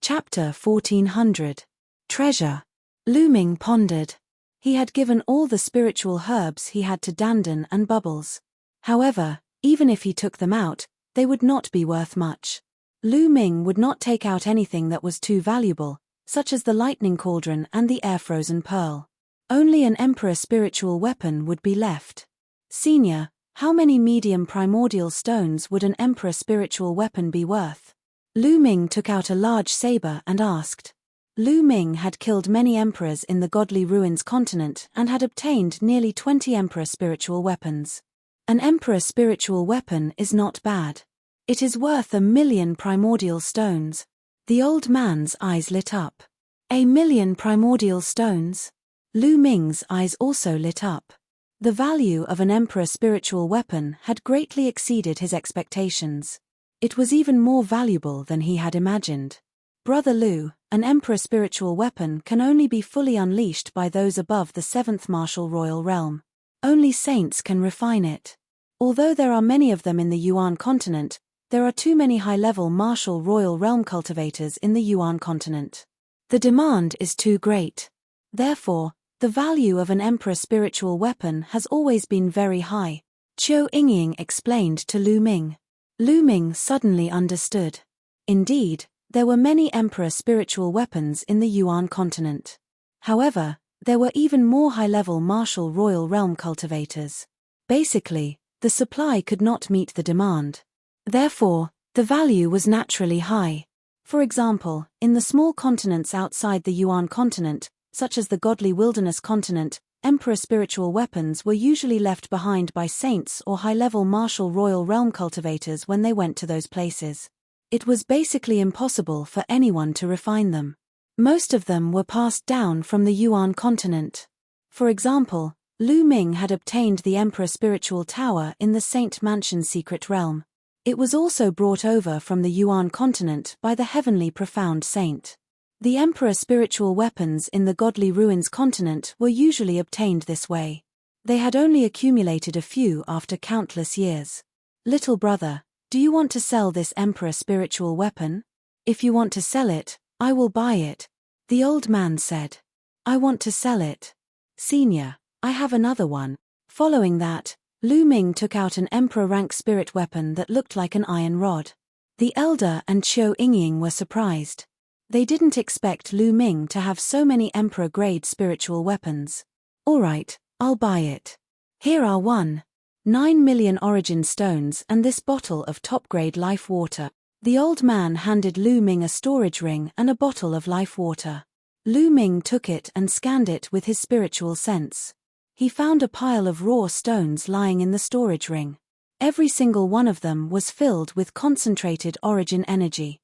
Chapter 1400. Treasure. Lu Ming pondered. He had given all the spiritual herbs he had to Dandan and Bubbles. However, even if he took them out, they would not be worth much. Lu Ming would not take out anything that was too valuable, such as the lightning cauldron and the air-frozen pearl. Only an emperor spiritual weapon would be left. Senior, how many medium primordial stones would an emperor spiritual weapon be worth? Lu Ming took out a large saber and asked. Lu Ming had killed many emperors in the Godly Ruins continent and had obtained nearly 20 emperor spiritual weapons. An emperor spiritual weapon is not bad. It is worth 1,000,000 primordial stones. The old man's eyes lit up. 1,000,000 primordial stones? Lu Ming's eyes also lit up. The value of an emperor spiritual weapon had greatly exceeded his expectations. It was even more valuable than he had imagined. Brother Lu, an emperor spiritual weapon can only be fully unleashed by those above the 7th martial royal realm. Only saints can refine it. Although there are many of them in the Yuan continent, there are too many high-level martial royal realm cultivators in the Yuan continent. The demand is too great. Therefore, the value of an emperor spiritual weapon has always been very high. Qiu Yingying explained to Lu Ming. Lu Ming suddenly understood. Indeed, there were many emperor spiritual weapons in the Yuan continent. However, there were even more high-level martial royal realm cultivators. Basically, the The supply could not meet the demand. Therefore, the value was naturally high. For example, in the small continents outside the Yuan continent, such as the godly wilderness continent, emperor spiritual weapons were usually left behind by saints or high-level martial royal realm cultivators when they went to those places. It was basically impossible for anyone to refine them. Most of them were passed down from the Yuan continent. For example, Lu Ming had obtained the Emperor Spiritual Tower in the Saint Mansion Secret Realm. It was also brought over from the Yuan continent by the Heavenly Profound Saint. The Emperor Spiritual weapons in the Godly Ruins continent were usually obtained this way. They had only accumulated a few after countless years. Little brother, do you want to sell this Emperor Spiritual weapon? If you want to sell it, I will buy it, the old man said. I want to sell it. Senior, I have another one. Following that, Lu Ming took out an emperor-rank spirit weapon that looked like an iron rod. The elder and Qiu Yingying were surprised. They didn't expect Lu Ming to have so many emperor-grade spiritual weapons. All right, I'll buy it. Here are 1.9 million origin stones and this bottle of top-grade life water. The old man handed Lu Ming a storage ring and a bottle of life water. Lu Ming took it and scanned it with his spiritual sense. He found a pile of raw stones lying in the storage ring. Every single one of them was filled with concentrated origin energy.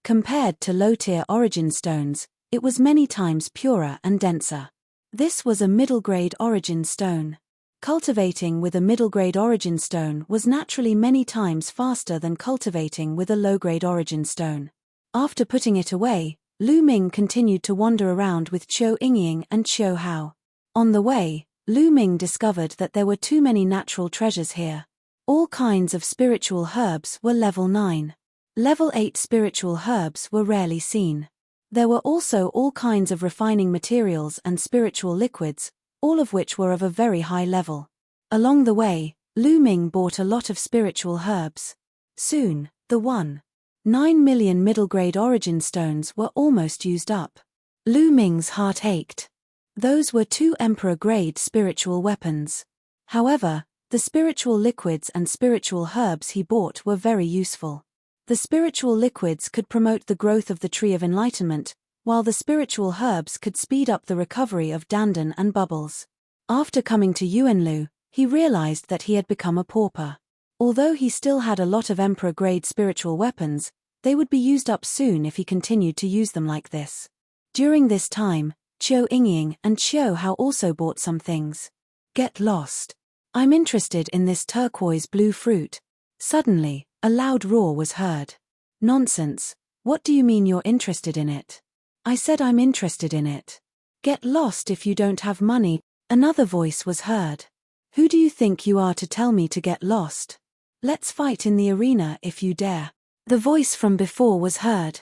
Compared to low-tier origin stones, it was many times purer and denser. This was a middle-grade origin stone. Cultivating with a middle-grade origin stone was naturally many times faster than cultivating with a low-grade origin stone. After putting it away, Lu Ming continued to wander around with Qiu Yingying and Qiu Hao. On the way, Lu Ming discovered that there were too many natural treasures here. All kinds of spiritual herbs were level 9. Level 8 spiritual herbs were rarely seen. There were also all kinds of refining materials and spiritual liquids, all of which were of a very high level. Along the way, Lu Ming bought a lot of spiritual herbs. Soon, the 1.9 million middle-grade origin stones were almost used up. Lu Ming's heart ached. Those were 2 emperor-grade spiritual weapons. However, the spiritual liquids and spiritual herbs he bought were very useful. The spiritual liquids could promote the growth of the Tree of Enlightenment, while the spiritual herbs could speed up the recovery of Dandan and Bubbles. After coming to Yuanlu, he realized that he had become a pauper. Although he still had a lot of emperor-grade spiritual weapons, they would be used up soon if he continued to use them like this. During this time, Qiu Yingying and Qiu Hao also bought some things. Get lost. I'm interested in this turquoise blue fruit. Suddenly, a loud roar was heard. Nonsense. What do you mean you're interested in it? I said I'm interested in it. Get lost if you don't have money. Another voice was heard. Who do you think you are to tell me to get lost? Let's fight in the arena if you dare. The voice from before was heard.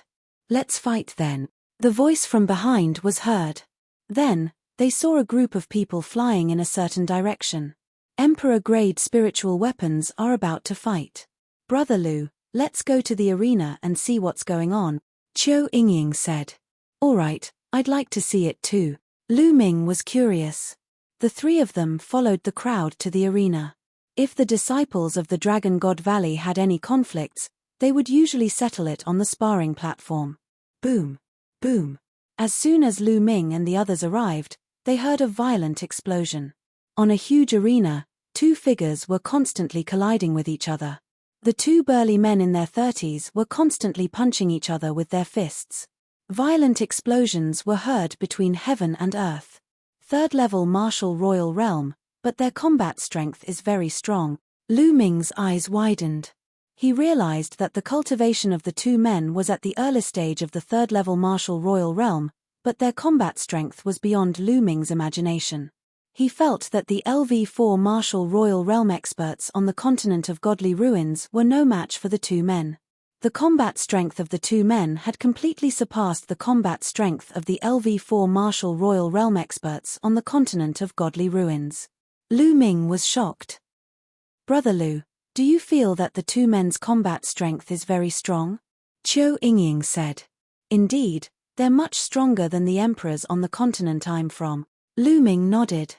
Let's fight then. The voice from behind was heard. Then, they saw a group of people flying in a certain direction. Emperor-grade spiritual weapons are about to fight. Brother Lu, let's go to the arena and see what's going on, Qiu Yingying said. All right, I'd like to see it too. Lu Ming was curious. The 3 of them followed the crowd to the arena. If the disciples of the Dragon God Valley had any conflicts, they would usually settle it on the sparring platform. Boom. Boom. As soon as Lu Ming and the others arrived, they heard a violent explosion. On a huge arena, 2 figures were constantly colliding with each other. The 2 burly men in their 30s were constantly punching each other with their fists. Violent explosions were heard between heaven and earth. 3rd-level martial royal realm, but their combat strength is very strong. Lu Ming's eyes widened. He realized that the cultivation of the 2 men was at the early stage of the 3rd-level martial royal realm, but their combat strength was beyond Lu Ming's imagination. He felt that the LV4 martial royal realm experts on the continent of Godly Ruins were no match for the 2 men. The combat strength of the 2 men had completely surpassed the combat strength of the LV4 martial royal realm experts on the continent of Godly Ruins. Lu Ming was shocked. Brother Lu, do you feel that the 2 men's combat strength is very strong? Qiu Yingying said. Indeed, they're much stronger than the emperors on the continent I'm from. Lu Ming nodded.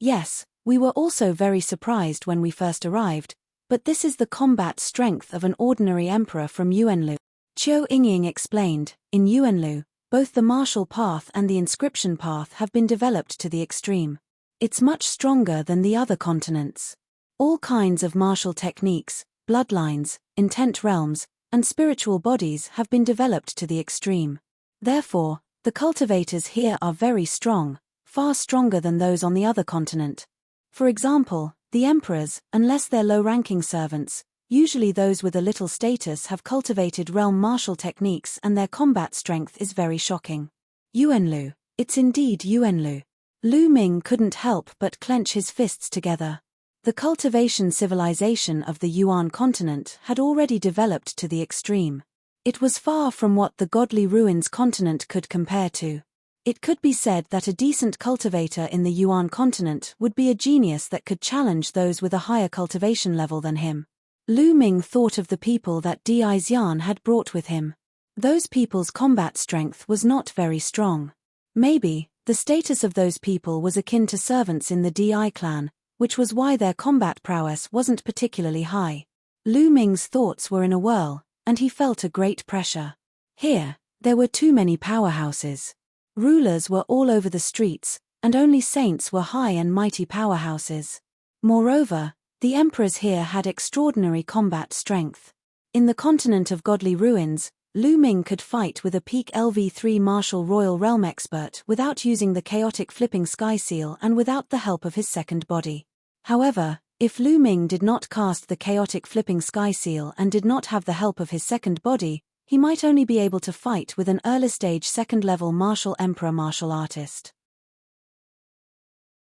Yes, We were also very surprised when we first arrived, but this is the combat strength of an ordinary emperor from Yuanlu. Qiu Yingying explained, in Yuanlu, both the martial path and the inscription path have been developed to the extreme. It's much stronger than the other continents. All kinds of martial techniques, bloodlines, intent realms, and spiritual bodies have been developed to the extreme. Therefore, the cultivators here are very strong, far stronger than those on the other continent. For example, the emperors, unless they're low-ranking servants, usually those with a little status, have cultivated realm martial techniques and their combat strength is very shocking. Yuanlu, it's indeed Yuanlu. Lu Ming couldn't help but clench his fists together. The cultivation civilization of the Yuan continent had already developed to the extreme. It was far from what the godly ruins continent could compare to. It could be said that a decent cultivator in the Yuan continent would be a genius that could challenge those with a higher cultivation level than him. Lu Ming thought of the people that Di Xian had brought with him. Those people's combat strength was not very strong. Maybe, the status of those people was akin to servants in the Di clan, which was why their combat prowess wasn't particularly high. Lu Ming's thoughts were in a whirl, and he felt a great pressure. Here, there were too many powerhouses. Rulers were all over the streets, and only saints were high and mighty powerhouses. Moreover, the emperors here had extraordinary combat strength. In the continent of godly ruins, Lu Ming could fight with a peak LV3 martial royal realm expert without using the chaotic flipping sky seal and without the help of his second body. However, if Lu Ming did not cast the chaotic flipping sky seal and did not have the help of his second body, he might only be able to fight with an early-stage second-level martial emperor martial artist.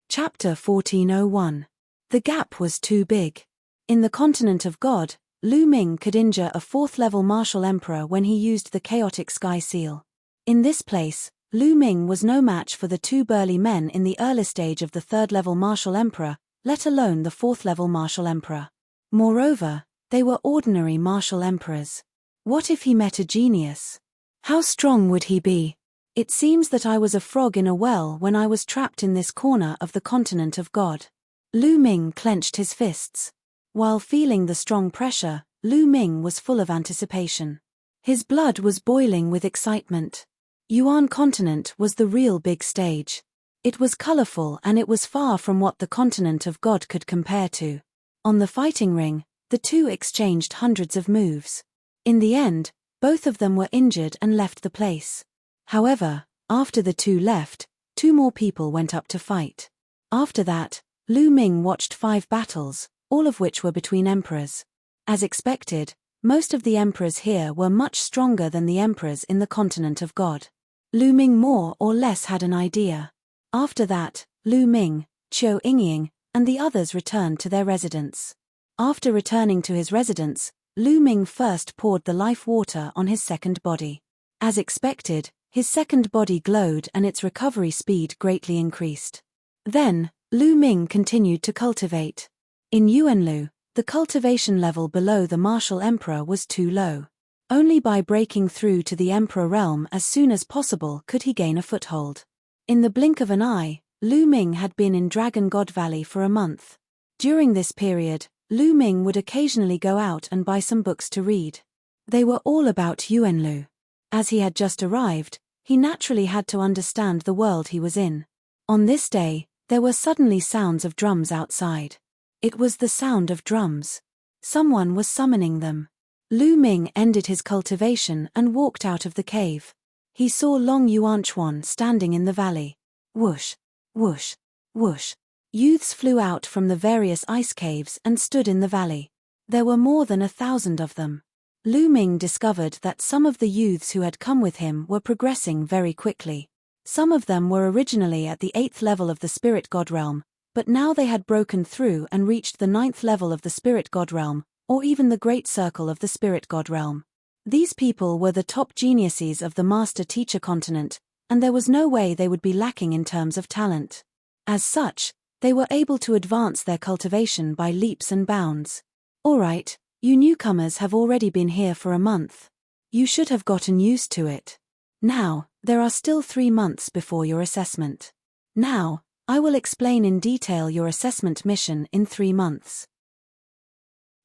Chapter 1401. The gap was too big. In the continent of God, Lu Ming could injure a fourth-level martial emperor when he used the chaotic sky seal. In this place, Lu Ming was no match for the two burly men in the early stage of the third-level martial emperor, let alone the fourth-level martial emperor. Moreover, they were ordinary martial emperors. What if he met a genius? How strong would he be? It seems that I was a frog in a well when I was trapped in this corner of the continent of God. Lu Ming clenched his fists. While feeling the strong pressure, Lu Ming was full of anticipation. His blood was boiling with excitement. Yuan continent was the real big stage. It was colorful and it was far from what the continent of God could compare to. On the fighting ring, the two exchanged hundreds of moves. In the end, both of them were injured and left the place. However, after the two left, two more people went up to fight. After that, Lu Ming watched 5 battles, all of which were between emperors. As expected, most of the emperors here were much stronger than the emperors in the continent of God. Lu Ming more or less had an idea. After that, Lu Ming, Qiu Yingying, and the others returned to their residence. After returning to his residence, Lu Ming first poured the life water on his second body. As expected, his second body glowed and its recovery speed greatly increased. Then, Lu Ming continued to cultivate. In Yuanlu, the cultivation level below the martial emperor was too low. Only by breaking through to the emperor realm as soon as possible could he gain a foothold. In the blink of an eye, Lu Ming had been in Dragon God Valley for a month. During this period, Lu Ming would occasionally go out and buy some books to read. They were all about Yuanlu. As he had just arrived, he naturally had to understand the world he was in. On this day, there were suddenly sounds of drums outside. It was the sound of drums. Someone was summoning them. Lu Ming ended his cultivation and walked out of the cave. He saw Long Yuanchuan standing in the valley. Whoosh, whoosh, whoosh. Youths flew out from the various ice caves and stood in the valley. There were more than 1,000 of them. Lu Ming discovered that some of the youths who had come with him were progressing very quickly. Some of them were originally at the 8th level of the Spirit God realm, but now they had broken through and reached the 9th level of the Spirit God realm, or even the Great Circle of the Spirit God realm. These people were the top geniuses of the Master-Teacher continent, and there was no way they would be lacking in terms of talent. As such, they were able to advance their cultivation by leaps and bounds. All right, you newcomers have already been here for a month. You should have gotten used to it. Now, there are still 3 months before your assessment. Now, I will explain in detail your assessment mission in 3 months.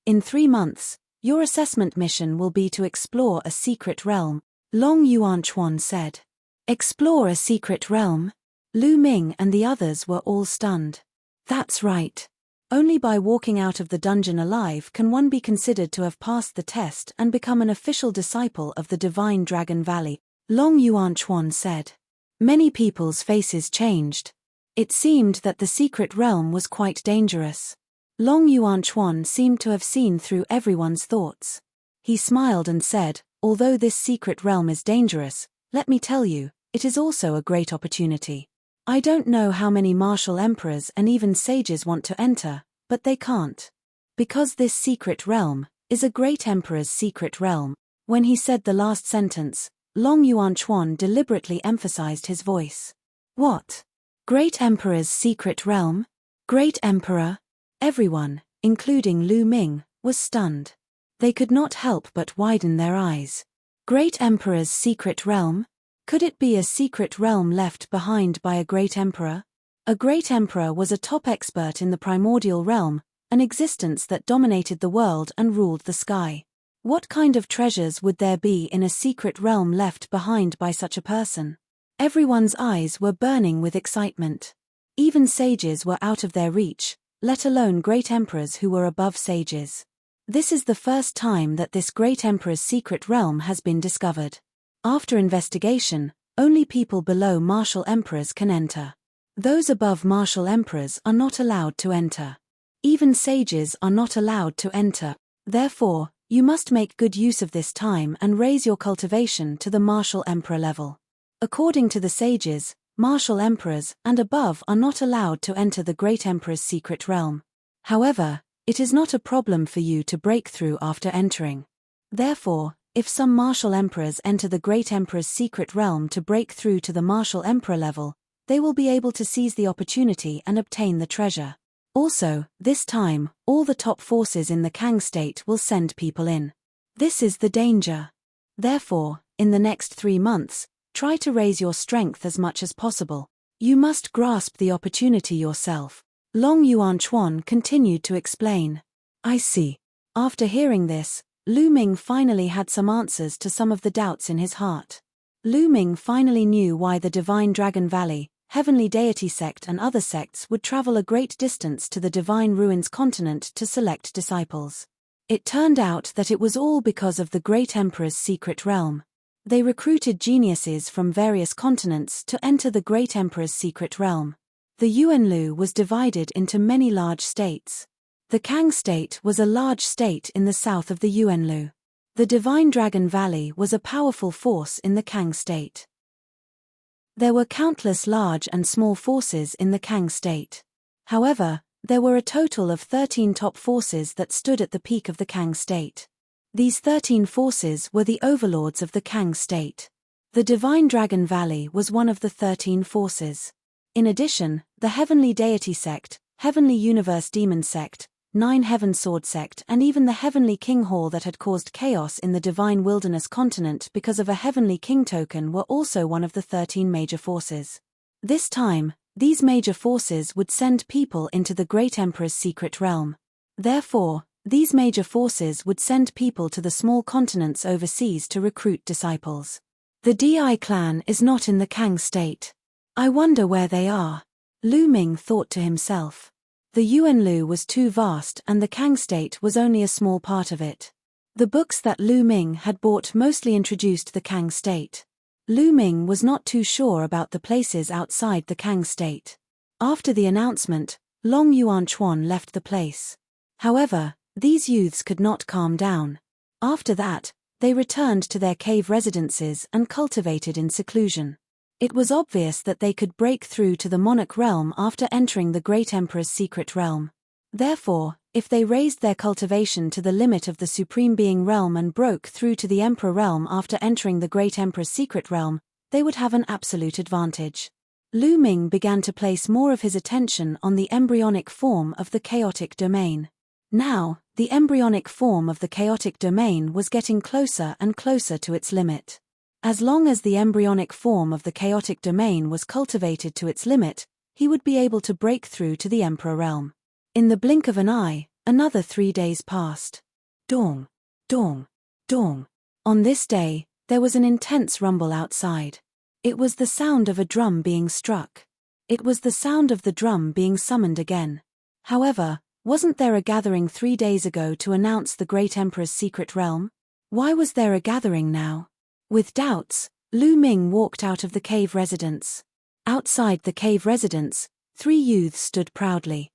In 3 months, your assessment mission will be to explore a secret realm, Long Yuanchuan said. Explore a secret realm? Lu Ming and the others were all stunned. That's right. Only by walking out of the dungeon alive can one be considered to have passed the test and become an official disciple of the Divine Dragon Valley, Long Yuanchuan said. Many people's faces changed. It seemed that the secret realm was quite dangerous. Long Yuanchuan seemed to have seen through everyone's thoughts. He smiled and said, although this secret realm is dangerous, let me tell you, it is also a great opportunity. I don't know how many martial emperors and even sages want to enter, but they can't. Because this secret realm is a great emperor's secret realm. When he said the last sentence, Long Yuanchuan deliberately emphasized his voice. What? Great emperor's secret realm? Great emperor? Everyone, including Lu Ming, was stunned. They could not help but widen their eyes. Great emperor's secret realm? Could it be a secret realm left behind by a great emperor? A great emperor was a top expert in the primordial realm, an existence that dominated the world and ruled the sky. What kind of treasures would there be in a secret realm left behind by such a person? Everyone's eyes were burning with excitement. Even sages were out of their reach, let alone great emperors who were above sages. This is the first time that this great emperor's secret realm has been discovered. After investigation, only people below martial emperors can enter. Those above martial emperors are not allowed to enter. Even sages are not allowed to enter. Therefore, you must make good use of this time and raise your cultivation to the martial emperor level. According to the sages, martial emperors and above are not allowed to enter the great emperor's secret realm. However, it is not a problem for you to break through after entering. Therefore, if some martial emperors enter the great emperor's secret realm to break through to the martial emperor level, they will be able to seize the opportunity and obtain the treasure. Also, this time, all the top forces in the Kang state will send people in. This is the danger. Therefore, in the next 3 months, try to raise your strength as much as possible. You must grasp the opportunity yourself. Long Yuanchuan continued to explain. I see. After hearing this, Lu Ming finally had some answers to some of the doubts in his heart. Lu Ming finally knew why the Divine Dragon Valley, Heavenly Deity sect and other sects would travel a great distance to the Divine Ruins continent to select disciples. It turned out that it was all because of the Great Emperor's secret realm. They recruited geniuses from various continents to enter the Great Emperor's secret realm. The Yuanlu was divided into many large states. The Kang state was a large state in the south of the Yuanlu. The Divine Dragon Valley was a powerful force in the Kang state. There were countless large and small forces in the Kang state. However, there were a total of 13 top forces that stood at the peak of the Kang state. These 13 forces were the overlords of the Kang state. The Divine Dragon Valley was one of the 13 forces. In addition, the Heavenly Deity sect, Heavenly Universe Demon sect, 9 Heaven Sword sect and even the Heavenly King Hall that had caused chaos in the Divine Wilderness continent because of a Heavenly King token were also one of the 13 major forces. This time, these major forces would send people into the Great Emperor's secret realm. Therefore, these major forces would send people to the small continents overseas to recruit disciples. The Di clan is not in the Kang state. I wonder where they are. Lu Ming thought to himself. The Yuanlu was too vast and the Kang state was only a small part of it. The books that Lu Ming had bought mostly introduced the Kang state. Lu Ming was not too sure about the places outside the Kang state. After the announcement, Long Yuanchuan left the place. However, these youths could not calm down. After that, they returned to their cave residences and cultivated in seclusion. It was obvious that they could break through to the monarch realm after entering the Great Emperor's secret realm. Therefore, if they raised their cultivation to the limit of the Supreme Being realm and broke through to the Emperor realm after entering the Great Emperor's secret realm, they would have an absolute advantage. Lu Ming began to place more of his attention on the embryonic form of the chaotic domain. Now, the embryonic form of the chaotic domain was getting closer and closer to its limit. As long as the embryonic form of the chaotic domain was cultivated to its limit, he would be able to break through to the Emperor realm. In the blink of an eye, another 3 days passed. Dong, dong, dong. On this day, there was an intense rumble outside. It was the sound of a drum being struck. It was the sound of the drum being summoned again. However, wasn't there a gathering 3 days ago to announce the great Emperor's secret realm? Why was there a gathering now? With doubts, Lu Ming walked out of the cave residence. Outside the cave residence, 3 youths stood proudly.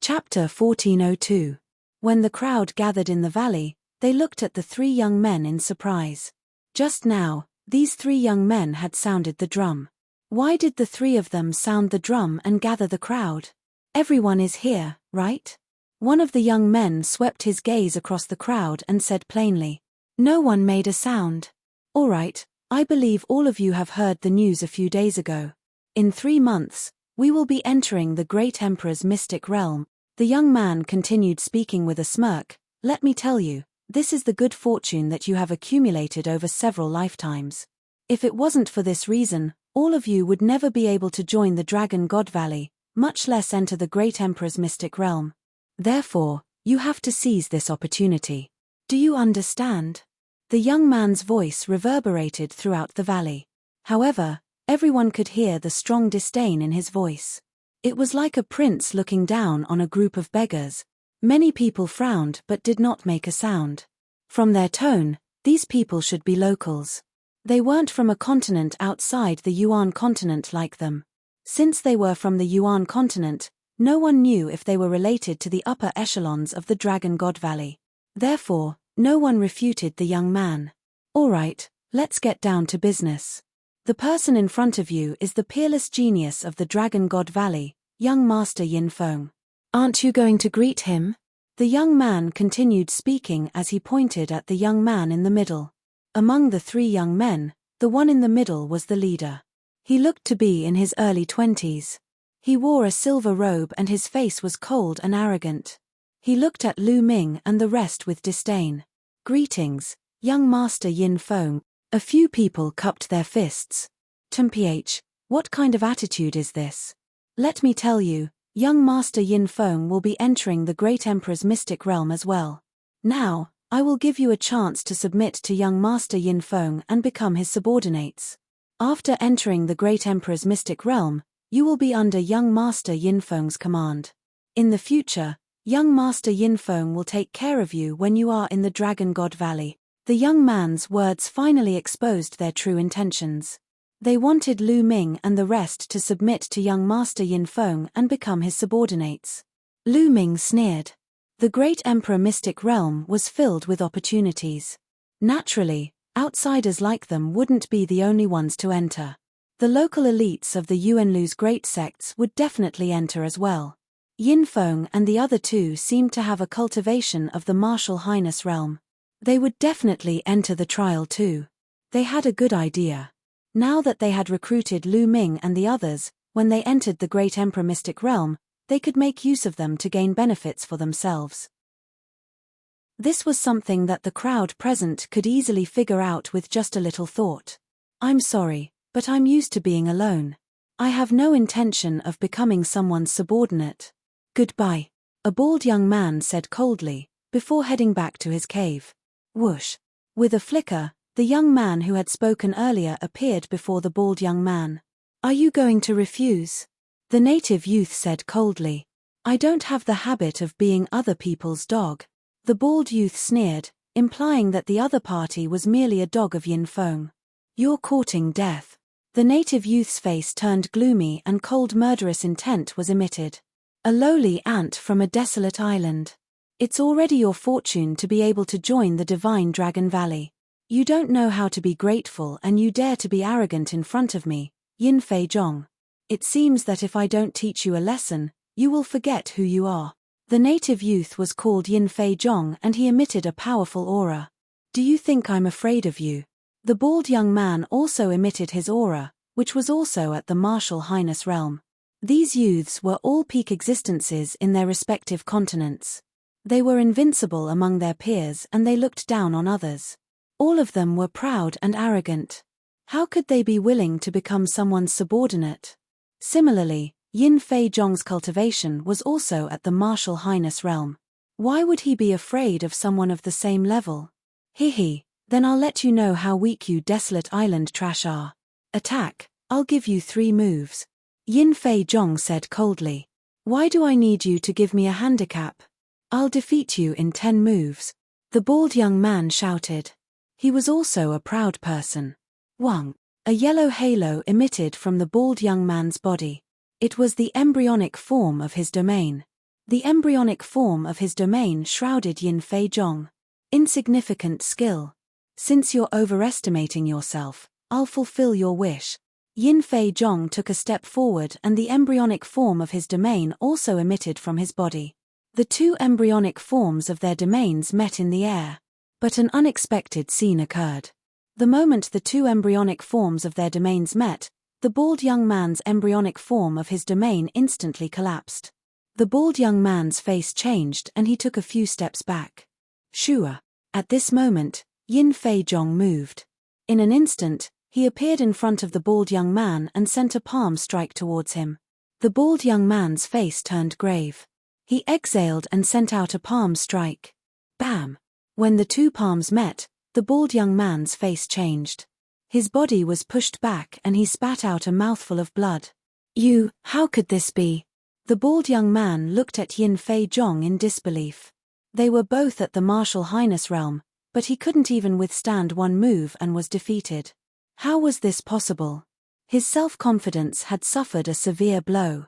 Chapter 1402. When the crowd gathered in the valley, they looked at the 3 young men in surprise. Just now, these 3 young men had sounded the drum. Why did the 3 of them sound the drum and gather the crowd? Everyone is here, right? One of the young men swept his gaze across the crowd and said plainly. No one made a sound. All right, I believe all of you have heard the news a few days ago. In 3 months, we will be entering the great Emperor's mystic realm. The young man continued speaking with a smirk. Let me tell you, this is the good fortune that you have accumulated over several lifetimes. If it wasn't for this reason, all of you would never be able to join the Dragon God Valley, much less enter the great Emperor's mystic realm. Therefore, you have to seize this opportunity. Do you understand? The young man's voice reverberated throughout the valley. However, everyone could hear the strong disdain in his voice. It was like a prince looking down on a group of beggars. Many people frowned but did not make a sound. From their tone, these people should be locals. They weren't from a continent outside the Yuan continent like them. Since they were from the Yuan continent, no one knew if they were related to the upper echelons of the Dragon God Valley. Therefore, no one refuted the young man. All right, let's get down to business. The person in front of you is the peerless genius of the Dragon God Valley, young Master Yin Feng. Aren't you going to greet him? The young man continued speaking as he pointed at the young man in the middle. Among the 3 young men, the one in the middle was the leader. He looked to be in his early 20s. He wore a silver robe and his face was cold and arrogant. He looked at Lu Ming and the rest with disdain. Greetings, young Master Yin Feng. A few people cupped their fists. Mph, what kind of attitude is this? Let me tell you, young Master Yin Feng will be entering the great Emperor's mystic realm as well. Now, I will give you a chance to submit to young Master Yin Feng and become his subordinates. After entering the great Emperor's mystic realm, you will be under young Master Yin Feng's command. In the future, young Master Yin Feng will take care of you when you are in the Dragon God Valley. The young man's words finally exposed their true intentions. They wanted Lu Ming and the rest to submit to young Master Yin Feng and become his subordinates. Lu Ming sneered. The great Emperor mystic realm was filled with opportunities. Naturally, outsiders like them wouldn't be the only ones to enter. The local elites of the Yuanlu's great sects would definitely enter as well. Yin Feng and the other 2 seemed to have a cultivation of the martial highness realm. They would definitely enter the trial too. They had a good idea. Now that they had recruited Lu Ming and the others, when they entered the great Emperor mystic realm, they could make use of them to gain benefits for themselves. This was something that the crowd present could easily figure out with just a little thought. I'm sorry, but I'm used to being alone. I have no intention of becoming someone's subordinate. Goodbye, a bald young man said coldly, before heading back to his cave. Whoosh. With a flicker, the young man who had spoken earlier appeared before the bald young man. Are you going to refuse? The native youth said coldly. I don't have the habit of being other people's dog. The bald youth sneered, implying that the other party was merely a dog of Yin Feng. You're courting death. The native youth's face turned gloomy and cold murderous intent was emitted. A lowly ant from a desolate island. It's already your fortune to be able to join the divine Dragon Valley. You don't know how to be grateful and you dare to be arrogant in front of me, Yin Fei Zhong. It seems that if I don't teach you a lesson, you will forget who you are. The native youth was called Yin Fei Zhong and he emitted a powerful aura. Do you think I'm afraid of you? The bald young man also emitted his aura, which was also at the martial highness realm. These youths were all peak existences in their respective continents. They were invincible among their peers and they looked down on others. All of them were proud and arrogant. How could they be willing to become someone's subordinate? Similarly, Yin Fei Zhong's cultivation was also at the martial highness realm. Why would he be afraid of someone of the same level? Hehe, then I'll let you know how weak you desolate island trash are. Attack, I'll give you 3 moves. Yin Fei Zhong said coldly. Why do I need you to give me a handicap? I'll defeat you in 10 moves. The bald young man shouted. He was also a proud person. Wang. A yellow halo emitted from the bald young man's body. It was the embryonic form of his domain. The embryonic form of his domain shrouded Yin Fei Zhong. Insignificant skill. Since you're overestimating yourself, I'll fulfill your wish. Yin Fei Zhong took a step forward and the embryonic form of his domain also emitted from his body. The 2 embryonic forms of their domains met in the air. But an unexpected scene occurred. The moment the 2 embryonic forms of their domains met, the bald young man's embryonic form of his domain instantly collapsed. The bald young man's face changed and he took a few steps back. Shua. At this moment, Yin Fei Zhong moved. In an instant, he appeared in front of the bald young man and sent a palm strike towards him. The bald young man's face turned grave. He exhaled and sent out a palm strike. Bam! When the 2 palms met, the bald young man's face changed. His body was pushed back and he spat out a mouthful of blood. How could this be? The bald young man looked at Yin Fei Zhong in disbelief. They were both at the martial highness realm, but he couldn't even withstand 1 move and was defeated. How was this possible? His self-confidence had suffered a severe blow.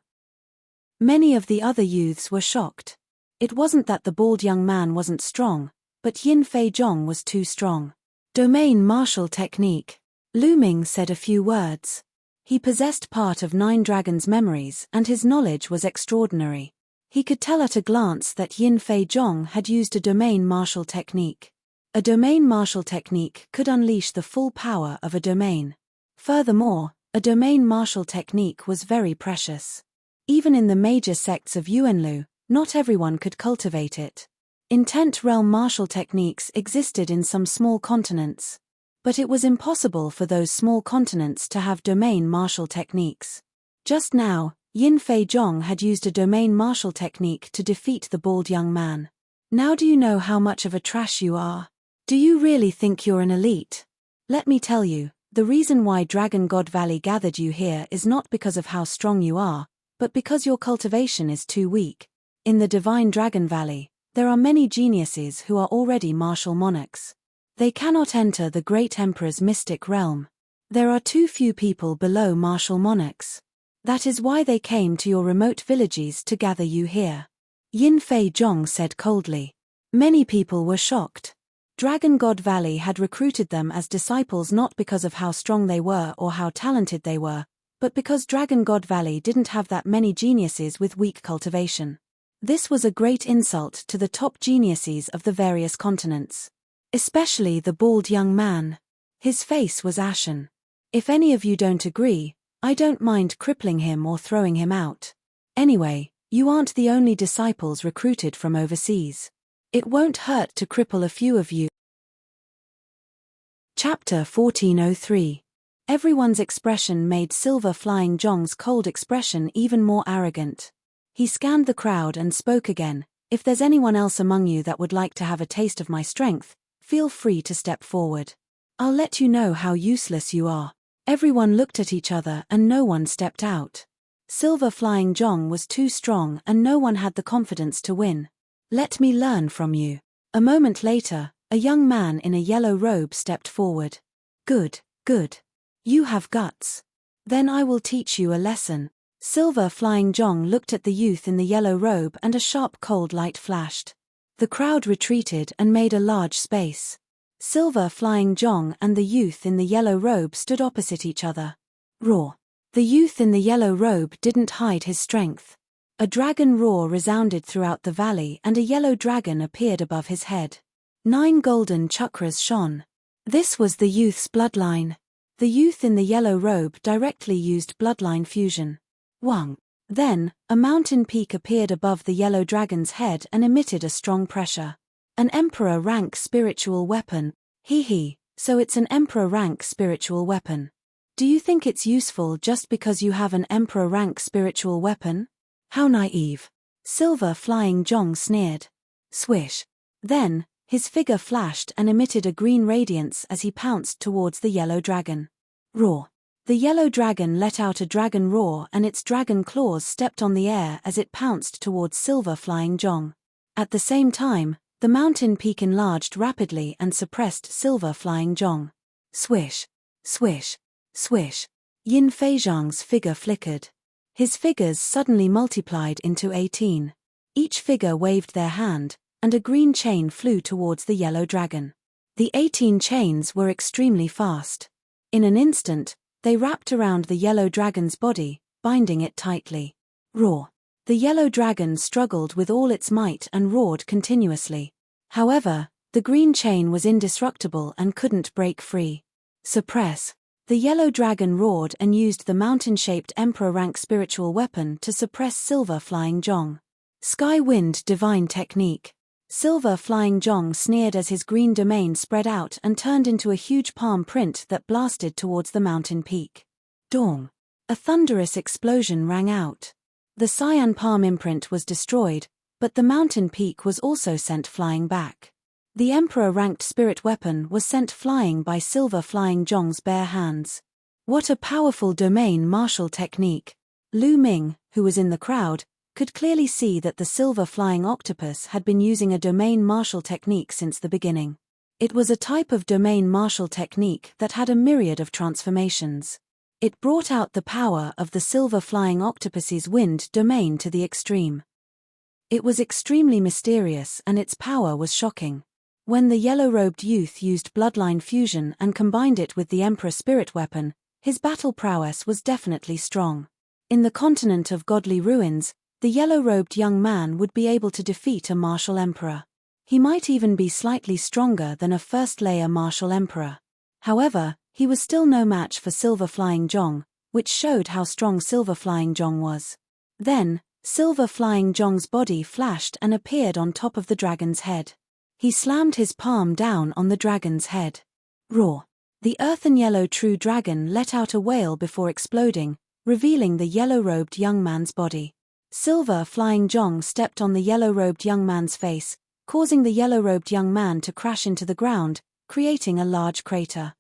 Many of the other youths were shocked. It wasn't that the bald young man wasn't strong, but Yin Fei Zhong was too strong. Domain martial technique. Lu Ming said a few words. He possessed part of 9 dragons' memories and his knowledge was extraordinary. He could tell at a glance that Yin Fei Zhong had used a domain martial technique. A domain martial technique could unleash the full power of a domain. Furthermore, a domain martial technique was very precious. Even in the major sects of Yuanlu, not everyone could cultivate it. Intent realm martial techniques existed in some small continents. But it was impossible for those small continents to have domain martial techniques. Just now, Yin Fei Zhong had used a domain martial technique to defeat the bald young man. Now do you know how much of a trash you are? Do you really think you're an elite? Let me tell you, the reason why Dragon God Valley gathered you here is not because of how strong you are, but because your cultivation is too weak. In the Divine Dragon Valley, there are many geniuses who are already martial monarchs. They cannot enter the Great Emperor's mystic realm. There are too few people below martial monarchs. That is why they came to your remote villages to gather you here. Yin Fei Zhong said coldly. Many people were shocked. Dragon God Valley had recruited them as disciples not because of how strong they were or how talented they were, but because Dragon God Valley didn't have that many geniuses with weak cultivation. This was a great insult to the top geniuses of the various continents. Especially the bald young man. His face was ashen. If any of you don't agree, I don't mind crippling him or throwing him out. Anyway, you aren't the only disciples recruited from overseas. It won't hurt to cripple a few of you. Chapter 1403. Everyone's expression made Silver Flying Zhong's cold expression even more arrogant. He scanned the crowd and spoke again. If there's anyone else among you that would like to have a taste of my strength, feel free to step forward. I'll let you know how useless you are. Everyone looked at each other and no one stepped out. Silver Flying Zhong was too strong and no one had the confidence to win. Let me learn from you. A moment later, a young man in a yellow robe stepped forward. Good, good. You have guts. Then I will teach you a lesson. Silver Flying Zhong looked at the youth in the yellow robe and a sharp cold light flashed. The crowd retreated and made a large space. Silver Flying Zhong and the youth in the yellow robe stood opposite each other. Roar. The youth in the yellow robe didn't hide his strength. A dragon roar resounded throughout the valley and a yellow dragon appeared above his head. 9 golden chakras shone. This was the youth's bloodline. The youth in the yellow robe directly used bloodline fusion. Wang. Then, a mountain peak appeared above the yellow dragon's head and emitted a strong pressure. An emperor rank spiritual weapon. So it's an Emperor rank spiritual weapon. Do you think it's useful just because you have an Emperor rank spiritual weapon? How naive. Silver Flying Jong sneered. Swish. Then, his figure flashed and emitted a green radiance as he pounced towards the yellow dragon. Roar. The yellow dragon let out a dragon roar and its dragon claws stepped on the air as it pounced towards Silver Flying Jong. At the same time, the mountain peak enlarged rapidly and suppressed Silver Flying Jong. Swish. Swish. Swish. Yin Feizhang's figure flickered. His figures suddenly multiplied into 18. Each figure waved their hand, and a green chain flew towards the yellow dragon. The 18 chains were extremely fast. In an instant, they wrapped around the yellow dragon's body, binding it tightly. Roar. The yellow dragon struggled with all its might and roared continuously. However, the green chain was indestructible and couldn't break free. Suppress. The yellow dragon roared and used the mountain-shaped Emperor rank spiritual weapon to suppress Silver Flying Jong. Sky Wind Divine Technique. Silver Flying Jong sneered as his green domain spread out and turned into a huge palm print that blasted towards the mountain peak. Dong. A thunderous explosion rang out. The cyan palm imprint was destroyed, but the mountain peak was also sent flying back. The Emperor-ranked spirit weapon was sent flying by Silver Flying Jong's bare hands. What a powerful domain martial technique! Lu Ming, who was in the crowd, could clearly see that the Silver Flying Octopus had been using a domain martial technique since the beginning. It was a type of domain martial technique that had a myriad of transformations. It brought out the power of the Silver Flying Octopus's wind domain to the extreme. It was extremely mysterious and its power was shocking. When the yellow-robed youth used bloodline fusion and combined it with the Emperor spirit weapon, his battle prowess was definitely strong. In the continent of godly ruins, the yellow-robed young man would be able to defeat a martial emperor. He might even be slightly stronger than a first-layer martial emperor. However, he was still no match for Silver Flying Jong, which showed how strong Silver Flying Jong was. Then, Silver Flying Jong's body flashed and appeared on top of the dragon's head. He slammed his palm down on the dragon's head. Roar. The earthen yellow true dragon let out a wail before exploding, revealing the yellow-robed young man's body. Silver Flying Jong stepped on the yellow-robed young man's face, causing the yellow-robed young man to crash into the ground, creating a large crater.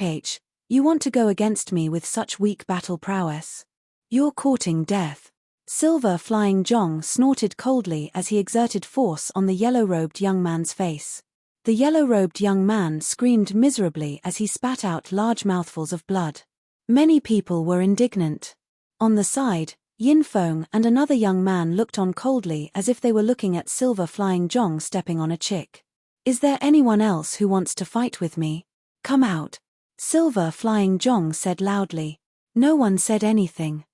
H, you want to go against me with such weak battle prowess? You're courting death. Silver Flying Jong snorted coldly as he exerted force on the yellow-robed young man's face. The yellow-robed young man screamed miserably as he spat out large mouthfuls of blood. Many people were indignant. On the side, Yin Feng and another young man looked on coldly as if they were looking at Silver Flying Jong stepping on a chick. Is there anyone else who wants to fight with me? Come out. Silver Flying Jong said loudly. No one said anything.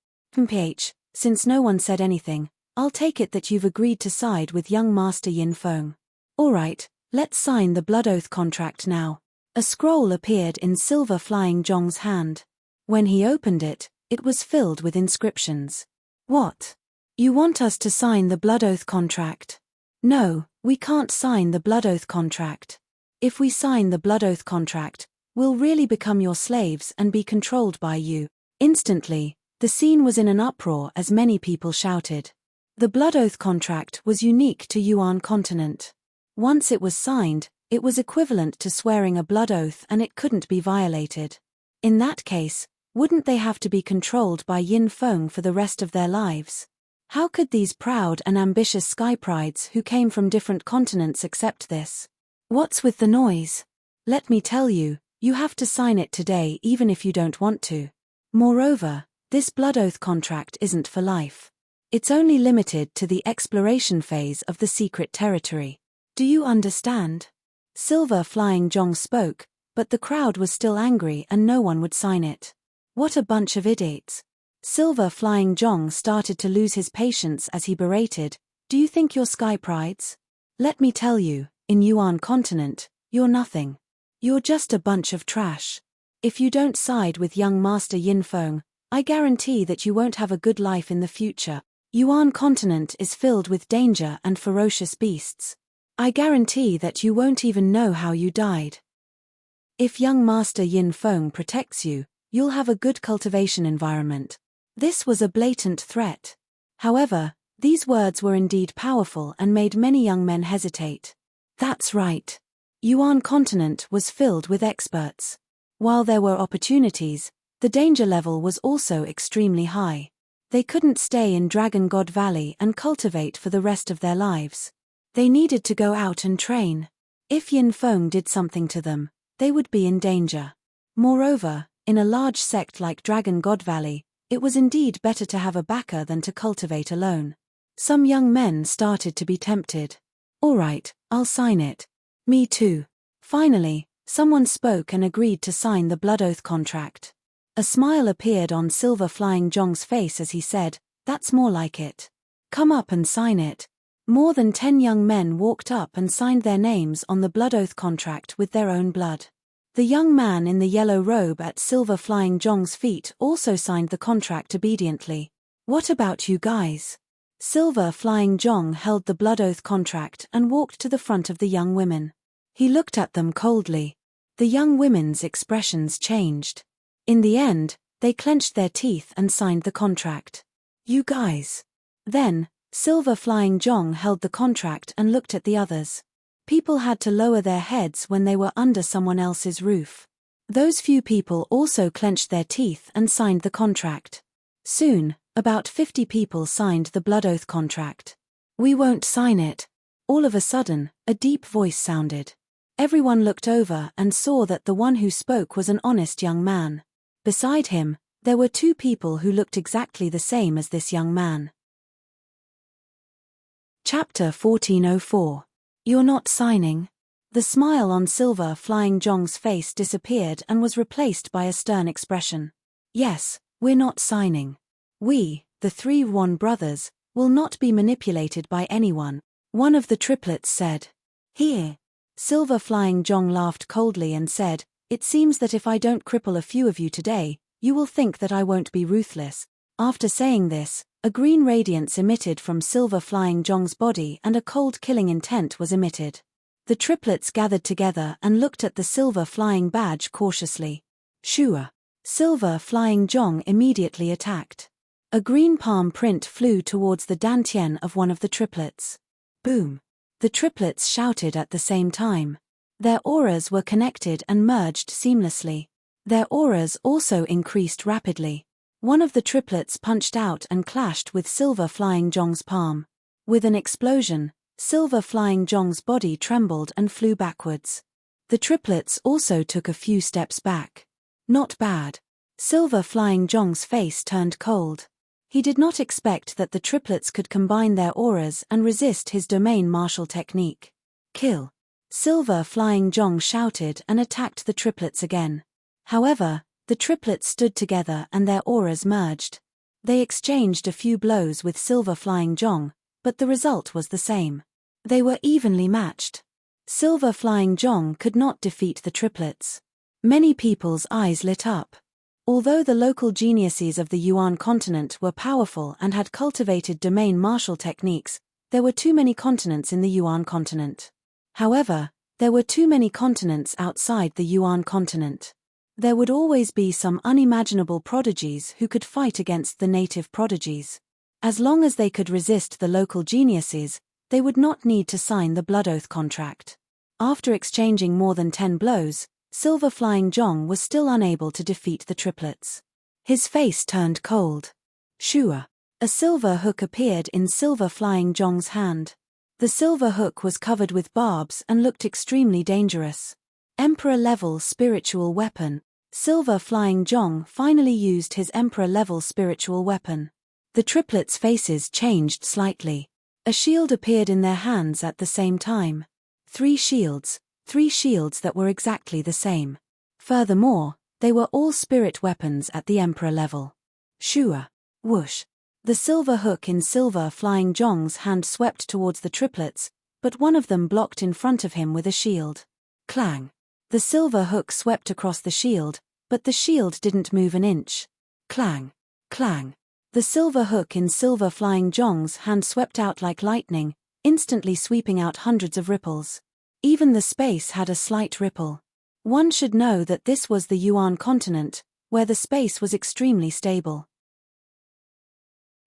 Since no one said anything, I'll take it that you've agreed to side with young Master Yin Feng. Alright, let's sign the Blood Oath contract now. A scroll appeared in Silver Flying Jong's hand. When he opened it, it was filled with inscriptions. What? You want us to sign the Blood Oath contract? No, we can't sign the Blood Oath contract. If we sign the Blood Oath contract, we'll really become your slaves and be controlled by you. Instantly, the scene was in an uproar as many people shouted. The Blood Oath contract was unique to Yuan continent. Once it was signed, it was equivalent to swearing a blood oath and it couldn't be violated. In that case, wouldn't they have to be controlled by Yin Feng for the rest of their lives? How could these proud and ambitious sky prides who came from different continents accept this? What's with the noise? Let me tell you, you have to sign it today even if you don't want to. Moreover, this Blood Oath contract isn't for life. It's only limited to the exploration phase of the secret territory. Do you understand? Silver Flying Jong spoke, but the crowd was still angry and no one would sign it. What a bunch of idiots. Silver Flying Jong started to lose his patience as he berated, do you think you're sky prides? Let me tell you, in Yuan continent, you're nothing. You're just a bunch of trash. If you don't side with young Master Yin Feng, I guarantee that you won't have a good life in the future. Yuan continent is filled with danger and ferocious beasts. I guarantee that you won't even know how you died. If young Master Yin Feng protects you, you'll have a good cultivation environment. This was a blatant threat. However, these words were indeed powerful and made many young men hesitate. That's right. Yuan continent was filled with experts. While there were opportunities, the danger level was also extremely high. They couldn't stay in Dragon God Valley and cultivate for the rest of their lives. They needed to go out and train. If Yin Feng did something to them, they would be in danger. Moreover, in a large sect like Dragon God Valley, it was indeed better to have a backer than to cultivate alone. Some young men started to be tempted. All right, I'll sign it. Me too. Finally, someone spoke and agreed to sign the blood oath contract. A smile appeared on Silver Flying Zhong's face as he said, "That's more like it. Come up and sign it." More than 10 young men walked up and signed their names on the blood oath contract with their own blood. The young man in the yellow robe at Silver Flying Zhong's feet also signed the contract obediently. "What about you guys?" Silver Flying Zhong held the blood oath contract and walked to the front of the young women. He looked at them coldly. The young women's expressions changed. In the end, they clenched their teeth and signed the contract. "You guys." Then, Silver Flying Zhong held the contract and looked at the others. People had to lower their heads when they were under someone else's roof. Those few people also clenched their teeth and signed the contract. Soon, about 50 people signed the blood oath contract. "We won't sign it." All of a sudden, a deep voice sounded. Everyone looked over and saw that the one who spoke was an honest young man. Beside him, there were 2 people who looked exactly the same as this young man. Chapter 1404. You're not signing? The smile on Silver Flying Zhong's face disappeared and was replaced by a stern expression. "Yes, we're not signing. We, the 3 Yuan brothers, will not be manipulated by anyone," one of the triplets said. "Here." Silver Flying Zhong laughed coldly and said, "It seems that if I don't cripple a few of you today, you will think that I won't be ruthless." After saying this, a green radiance emitted from Silver Flying Zhong's body and a cold killing intent was emitted. The triplets gathered together and looked at the Silver Flying badge cautiously. "Sure." Silver Flying Zhong immediately attacked. A green palm print flew towards the dantian of one of the triplets. Boom! The triplets shouted at the same time. Their auras were connected and merged seamlessly. Their auras also increased rapidly. One of the triplets punched out and clashed with Silver Flying Zhong's palm. With an explosion, Silver Flying Zhong's body trembled and flew backwards. The triplets also took a few steps back. Not bad. Silver Flying Zhong's face turned cold. He did not expect that the triplets could combine their auras and resist his domain martial technique. "Kill!" Silver Flying Zhong shouted and attacked the triplets again. However, the triplets stood together and their auras merged. They exchanged a few blows with Silver Flying Zhong, but the result was the same. They were evenly matched. Silver Flying Zhong could not defeat the triplets. Many people's eyes lit up. Although the local geniuses of the Yuan continent were powerful and had cultivated domain martial techniques, there were too many continents in the Yuan continent. However, there were too many continents outside the Yuan continent. There would always be some unimaginable prodigies who could fight against the native prodigies. As long as they could resist the local geniuses, they would not need to sign the blood oath contract. After exchanging more than 10 blows, Silver Flying Zhong was still unable to defeat the triplets. His face turned cold. "Sure." A silver hook appeared in Silver Flying Zhong's hand. The silver hook was covered with barbs and looked extremely dangerous. Emperor-level spiritual weapon. Silver Flying Zhong finally used his Emperor-level spiritual weapon. The triplets' faces changed slightly. A shield appeared in their hands at the same time. 3 shields that were exactly the same. Furthermore, they were all spirit weapons at the Emperor level. Shua. Whoosh. The silver hook in Silver Flying Zhong's hand swept towards the triplets, but one of them blocked in front of him with a shield. Clang. The silver hook swept across the shield, but the shield didn't move an inch. Clang. Clang. The silver hook in Silver Flying Zhong's hand swept out like lightning, instantly sweeping out hundreds of ripples. Even the space had a slight ripple. One should know that this was the Yuan continent, where the space was extremely stable.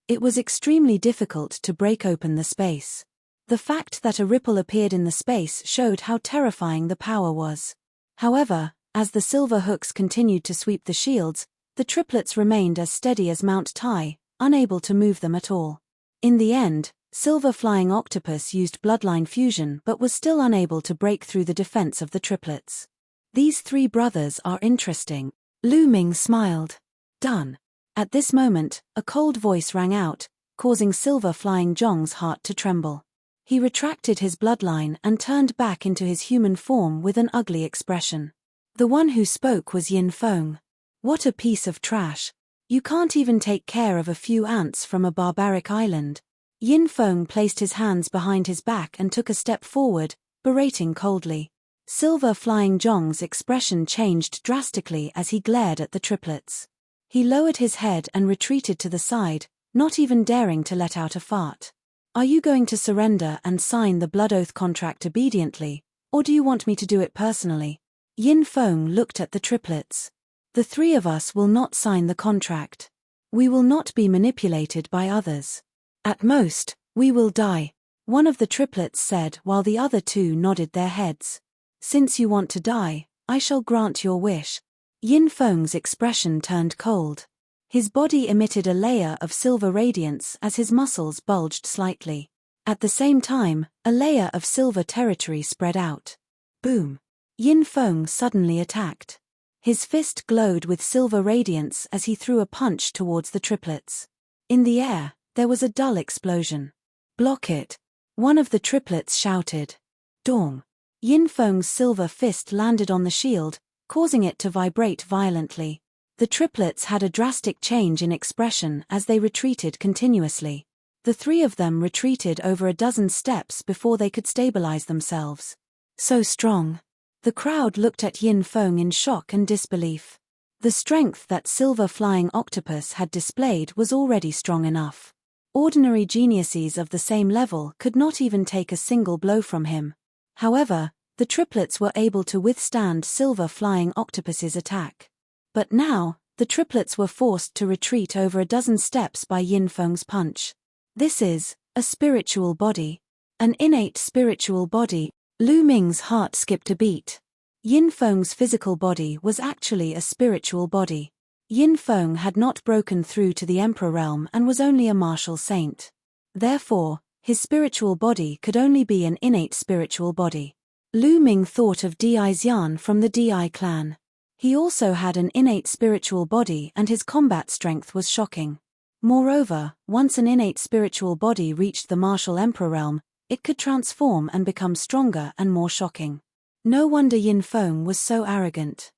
It was extremely difficult to break open the space. The fact that a ripple appeared in the space showed how terrifying the power was. However, as the silver hooks continued to sweep the shields, the triplets remained as steady as Mount Tai, unable to move them at all. In the end, Silver Flying Octopus used bloodline fusion but was still unable to break through the defense of the triplets. These three brothers are interesting. Lu Ming smiled. Done. At this moment, a cold voice rang out, causing Silver Flying Zhong's heart to tremble. He retracted his bloodline and turned back into his human form with an ugly expression. The one who spoke was Yin Feng. What a piece of trash. You can't even take care of a few ants from a barbaric island. Yin Feng placed his hands behind his back and took a step forward, berating coldly. Silver Flying Zhong's expression changed drastically as he glared at the triplets. He lowered his head and retreated to the side, not even daring to let out a fart. Are you going to surrender and sign the blood oath contract obediently, or do you want me to do it personally? Yin Feng looked at the triplets. The three of us will not sign the contract. We will not be manipulated by others. At most, we will die, one of the triplets said while the other two nodded their heads. Since you want to die, I shall grant your wish. Yin Feng's expression turned cold. His body emitted a layer of silver radiance as his muscles bulged slightly. At the same time, a layer of silver territory spread out. Boom! Yin Feng suddenly attacked. His fist glowed with silver radiance as he threw a punch towards the triplets. In the air, there was a dull explosion. Block it! One of the triplets shouted. Dong! Yin Feng's silver fist landed on the shield, causing it to vibrate violently. The triplets had a drastic change in expression as they retreated continuously. The three of them retreated over a dozen steps before they could stabilize themselves. So strong. The crowd looked at Yin Feng in shock and disbelief. The strength that Silver Flying Octopus had displayed was already strong enough. Ordinary geniuses of the same level could not even take a single blow from him. However, the triplets were able to withstand Silver Flying Octopus's attack. But now, the triplets were forced to retreat over a dozen steps by Yin Feng's punch. This is a spiritual body. An innate spiritual body. Lu Ming's heart skipped a beat. Yin Feng's physical body was actually a spiritual body. Yin Feng had not broken through to the Emperor realm and was only a martial saint. Therefore, his spiritual body could only be an innate spiritual body. Lu Ming thought of Di Xian from the Di clan. He also had an innate spiritual body and his combat strength was shocking. Moreover, once an innate spiritual body reached the martial Emperor realm, it could transform and become stronger and more shocking. No wonder Yin Feng was so arrogant.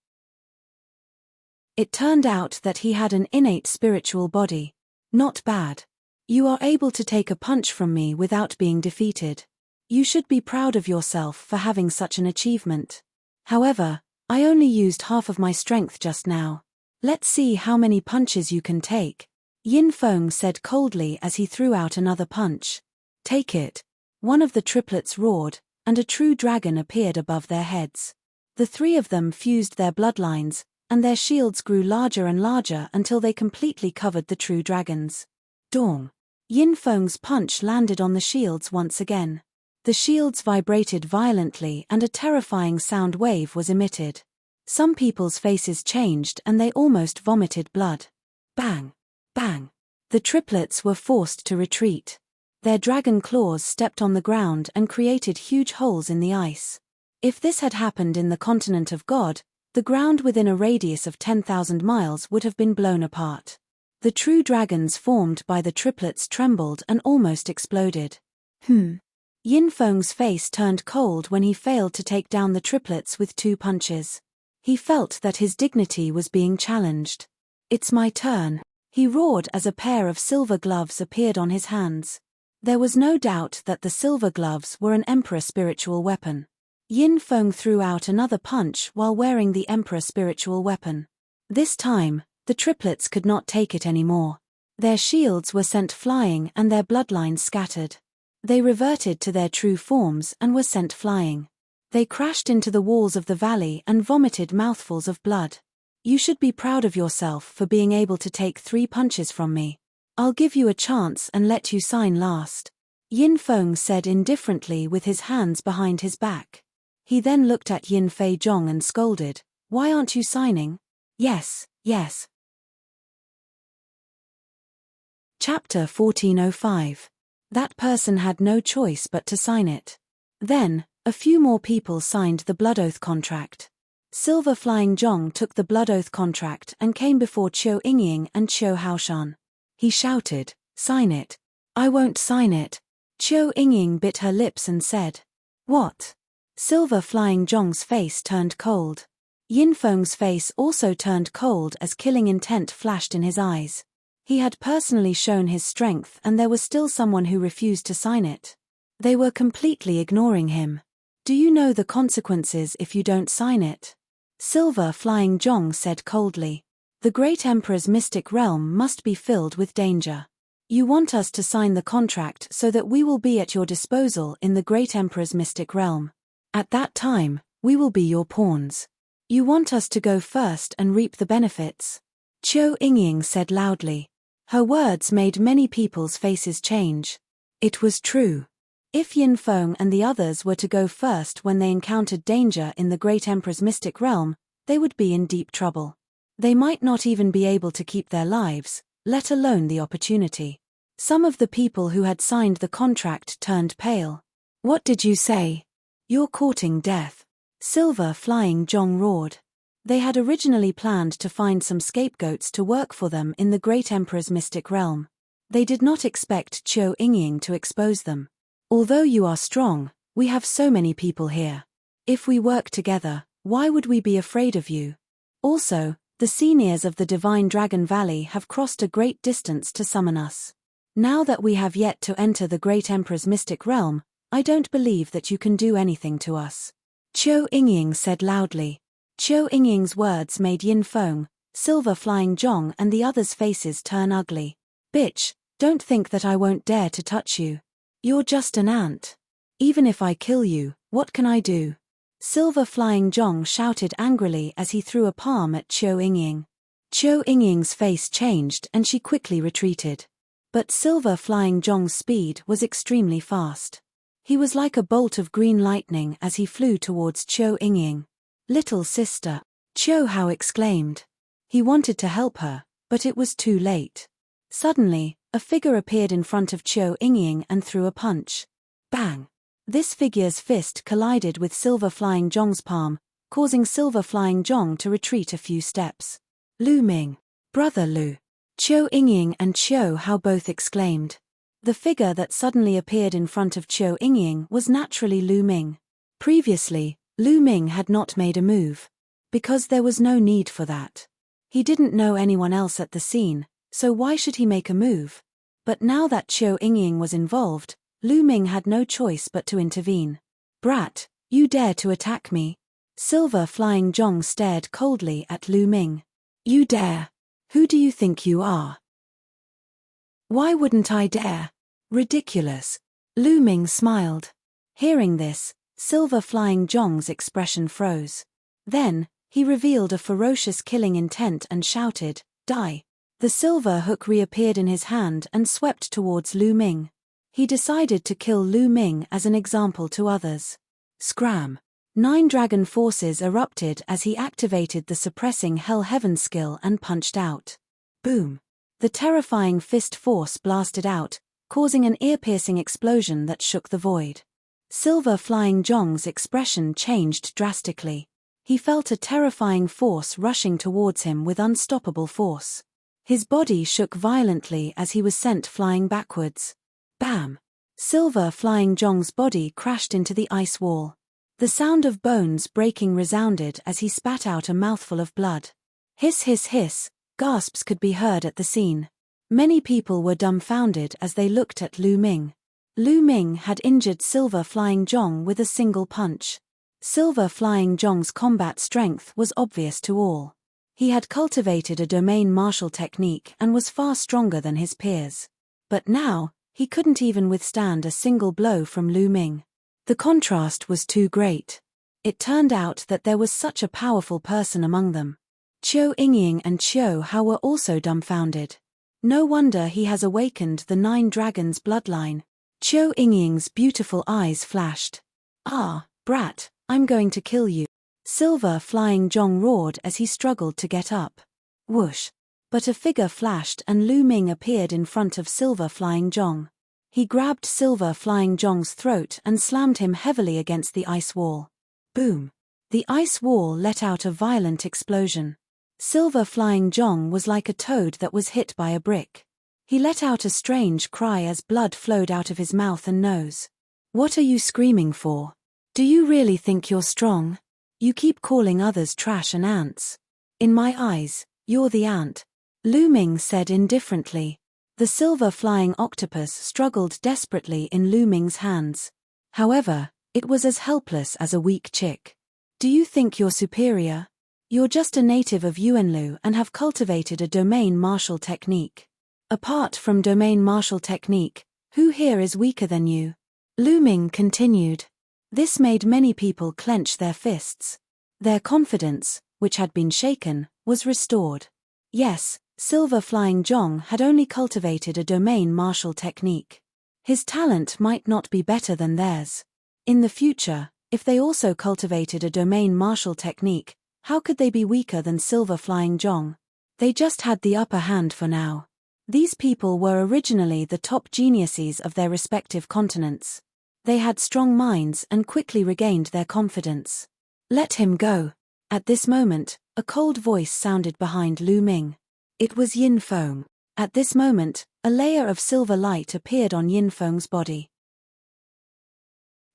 It turned out that he had an innate spiritual body. Not bad. You are able to take a punch from me without being defeated. You should be proud of yourself for having such an achievement. However, I only used half of my strength just now. Let's see how many punches you can take. Yin Feng said coldly as he threw out another punch. Take it. One of the triplets roared, and a true dragon appeared above their heads. The three of them fused their bloodlines, and their shields grew larger and larger until they completely covered the true dragons. Dong! Yin Feng's punch landed on the shields once again. The shields vibrated violently and a terrifying sound wave was emitted. Some people's faces changed and they almost vomited blood. Bang! Bang! The triplets were forced to retreat. Their dragon claws stepped on the ground and created huge holes in the ice. If this had happened in the continent of God, the ground within a radius of 10,000 miles would have been blown apart. The true dragons formed by the triplets trembled and almost exploded. Yin Feng's face turned cold when he failed to take down the triplets with 2 punches. He felt that his dignity was being challenged. It's my turn, he roared as a pair of silver gloves appeared on his hands. There was no doubt that the silver gloves were an Emperor spiritual weapon. Yin Feng threw out another punch while wearing the Emperor spiritual weapon. This time, the triplets could not take it anymore. Their shields were sent flying and their bloodlines scattered. They reverted to their true forms and were sent flying. They crashed into the walls of the valley and vomited mouthfuls of blood. You should be proud of yourself for being able to take 3 punches from me. I'll give you a chance and let you sign last. Yin Feng said indifferently with his hands behind his back. He then looked at Yin Fei Zhong and scolded, "Why aren't you signing?" "Yes, yes." Chapter 1405. That person had no choice but to sign it. Then, a few more people signed the Blood Oath contract. Silver Flying Zhong took the Blood Oath contract and came before Qiu Yingying and Qiu Haoshan. He shouted, "Sign it." "I won't sign it." Qiu Yingying bit her lips and said, "What?" Silver Flying Zhong's face turned cold. Yin Feng's face also turned cold as killing intent flashed in his eyes. He had personally shown his strength and there was still someone who refused to sign it. They were completely ignoring him. "Do you know the consequences if you don't sign it?" Silver Flying Zhong said coldly. "The Great Emperor's mystic realm must be filled with danger. You want us to sign the contract so that we will be at your disposal in the Great Emperor's mystic realm. At that time, we will be your pawns. You want us to go first and reap the benefits." Qiu Yingying said loudly. Her words made many people's faces change. It was true. If Yin Feng and the others were to go first when they encountered danger in the Great Emperor's mystic realm, they would be in deep trouble. They might not even be able to keep their lives, let alone the opportunity. Some of the people who had signed the contract turned pale. "What did you say? You're courting death." Silver Flying Zhong roared. They had originally planned to find some scapegoats to work for them in the Great Emperor's mystic realm. They did not expect Qiu Yingying to expose them. "Although you are strong, we have so many people here. If we work together, why would we be afraid of you? Also, the seniors of the Divine Dragon Valley have crossed a great distance to summon us. Now that we have yet to enter the Great Emperor's mystic realm, I don't believe that you can do anything to us." Qiu Yingying said loudly. Qiu Yingying's words made Yin Feng, Silver Flying Zhong and the others' faces turn ugly. "Bitch, don't think that I won't dare to touch you. You're just an ant. Even if I kill you, what can I do?" Silver Flying Zhong shouted angrily as he threw a palm at Qiu Yingying. Qiu Yingying's face changed and she quickly retreated. But Silver Flying Zhong's speed was extremely fast. He was like a bolt of green lightning as he flew towards Qiu Yingying. "Little sister!" Qiu Hao exclaimed. He wanted to help her, but it was too late. Suddenly, a figure appeared in front of Qiu Yingying and threw a punch. Bang! This figure's fist collided with Silver Flying Zhong's palm, causing Silver Flying Zhong to retreat a few steps. "Lu Ming! Brother Lu!" Qiu Yingying and Qiu Hao both exclaimed. The figure that suddenly appeared in front of Qiu Yingying was naturally Lu Ming. Previously, Lu Ming had not made a move. Because there was no need for that. He didn't know anyone else at the scene, so why should he make a move? But now that Qiu Yingying was involved, Lu Ming had no choice but to intervene. "Brat, you dare to attack me?" Silver Flying Zhong stared coldly at Lu Ming. "You dare? Who do you think you are?" "Why wouldn't I dare? Ridiculous." Lu Ming smiled. Hearing this, Silver Flying Zhong's expression froze. Then, he revealed a ferocious killing intent and shouted, "Die!" The silver hook reappeared in his hand and swept towards Lu Ming. He decided to kill Lu Ming as an example to others. Scram! 9 dragon forces erupted as he activated the suppressing Hell Heaven skill and punched out. Boom! The terrifying fist force blasted out, causing an ear-piercing explosion that shook the void. Silver Flying Zhong's expression changed drastically. He felt a terrifying force rushing towards him with unstoppable force. His body shook violently as he was sent flying backwards. Bam! Silver Flying Zhong's body crashed into the ice wall. The sound of bones breaking resounded as he spat out a mouthful of blood. Hiss hiss hiss, gasps could be heard at the scene. Many people were dumbfounded as they looked at Lu Ming. Lu Ming had injured Silver Flying Zhong with a single punch. Silver Flying Zhong's combat strength was obvious to all. He had cultivated a domain martial technique and was far stronger than his peers. But now, he couldn't even withstand a single blow from Lu Ming. The contrast was too great. It turned out that there was such a powerful person among them. Qiu Yingying and Qiu Hao were also dumbfounded. No wonder he has awakened the 9 dragons' bloodline. Qiu Yingying's beautiful eyes flashed. Ah, brat, I'm going to kill you. Silver Flying Zhong roared as he struggled to get up. Whoosh! But a figure flashed and Lu Ming appeared in front of Silver Flying Zhong. He grabbed Silver Flying Zhong's throat and slammed him heavily against the ice wall. Boom! The ice wall let out a violent explosion. Silver Flying Zhong was like a toad that was hit by a brick. He let out a strange cry as blood flowed out of his mouth and nose. What are you screaming for? Do you really think you're strong? You keep calling others trash and ants. In my eyes, you're the ant. Lu Ming said indifferently. The silver flying octopus struggled desperately in Lu Ming's hands. However, it was as helpless as a weak chick. Do you think you're superior? You're just a native of Yuanlu and have cultivated a domain martial technique. Apart from domain martial technique, who here is weaker than you? Lu Ming continued. This made many people clench their fists. Their confidence, which had been shaken, was restored. Yes, Silver Flying Zhong had only cultivated a domain martial technique. His talent might not be better than theirs. In the future, if they also cultivated a domain martial technique, how could they be weaker than Silver Flying Zhong? They just had the upper hand for now. These people were originally the top geniuses of their respective continents. They had strong minds and quickly regained their confidence. Let him go. At this moment, a cold voice sounded behind Lu Ming. It was Yin Feng. At this moment, a layer of silver light appeared on Yin Feng's body.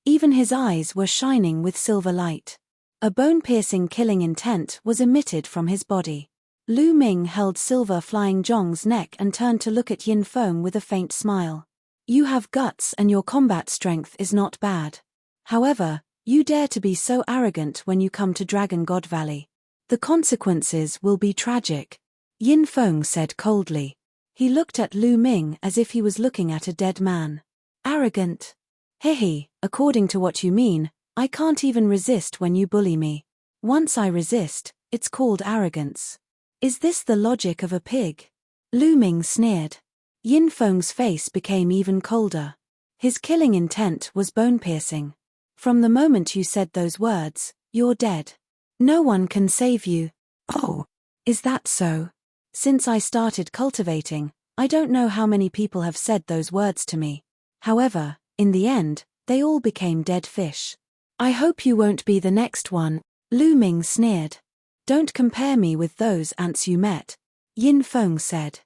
Even his eyes were shining with silver light. A bone-piercing killing intent was emitted from his body. Lu Ming held Silver Flying Zhong's neck and turned to look at Yin Feng with a faint smile. You have guts and your combat strength is not bad. However, you dare to be so arrogant when you come to Dragon God Valley. The consequences will be tragic. Yin Feng said coldly. He looked at Lu Ming as if he was looking at a dead man. Arrogant? Hehe, according to what you mean, I can't even resist when you bully me. Once I resist, it's called arrogance. Is this the logic of a pig? Lu Ming sneered. Yin Feng's face became even colder. His killing intent was bone-piercing. From the moment you said those words, you're dead. No one can save you. Oh, is that so? Since I started cultivating, I don't know how many people have said those words to me. However, in the end, they all became dead fish. I hope you won't be the next one, Lu Ming sneered. Don't compare me with those ants you met, Yin Feng said.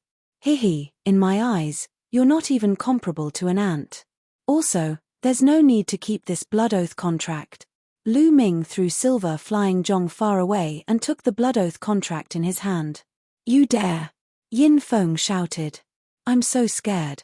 Hehe, in my eyes, you're not even comparable to an ant. Also, there's no need to keep this blood oath contract. Lu Ming threw Silver Flying Zhong far away and took the blood oath contract in his hand. You dare! Yin Feng shouted. I'm so scared.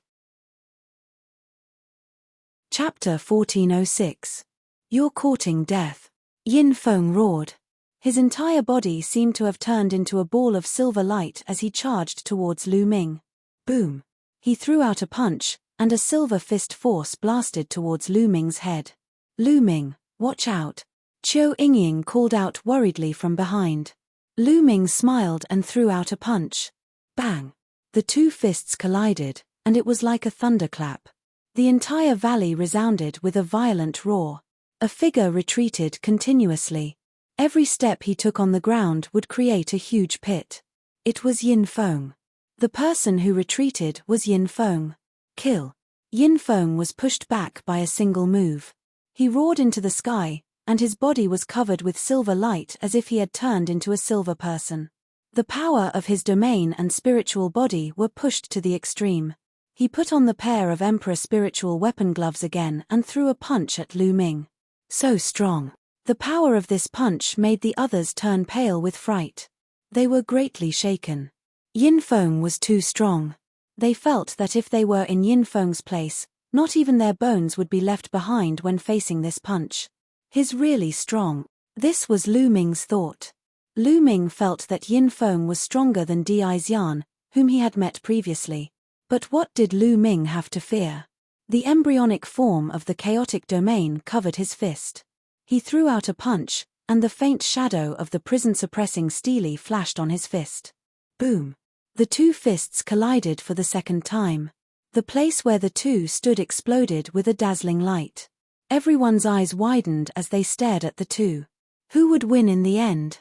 Chapter 1406. You're courting death. Yin Feng roared. His entire body seemed to have turned into a ball of silver light as he charged towards Lu Ming. Boom! He threw out a punch, and a silver fist force blasted towards Lu Ming's head. Lu Ming, watch out! Qiu Yingying called out worriedly from behind. Lu Ming smiled and threw out a punch. Bang! The two fists collided, and it was like a thunderclap. The entire valley resounded with a violent roar. A figure retreated continuously. Every step he took on the ground would create a huge pit. It was Yin Feng. The person who retreated was Yin Feng. Kill. Yin Feng was pushed back by a single move. He roared into the sky, and his body was covered with silver light as if he had turned into a silver person. The power of his domain and spiritual body were pushed to the extreme. He put on the pair of Emperor spiritual weapon gloves again and threw a punch at Lu Ming. So strong. The power of this punch made the others turn pale with fright. They were greatly shaken. Yin Feng was too strong. They felt that if they were in Yin Feng's place, not even their bones would be left behind when facing this punch. He's really strong. This was Lu Ming's thought. Lu Ming felt that Yin Feng was stronger than Di Xian, whom he had met previously. But what did Lu Ming have to fear? The embryonic form of the chaotic domain covered his fist. He threw out a punch, and the faint shadow of the prison-suppressing Steely flashed on his fist. Boom! The two fists collided for the second time. The place where the two stood exploded with a dazzling light. Everyone's eyes widened as they stared at the two. Who would win in the end?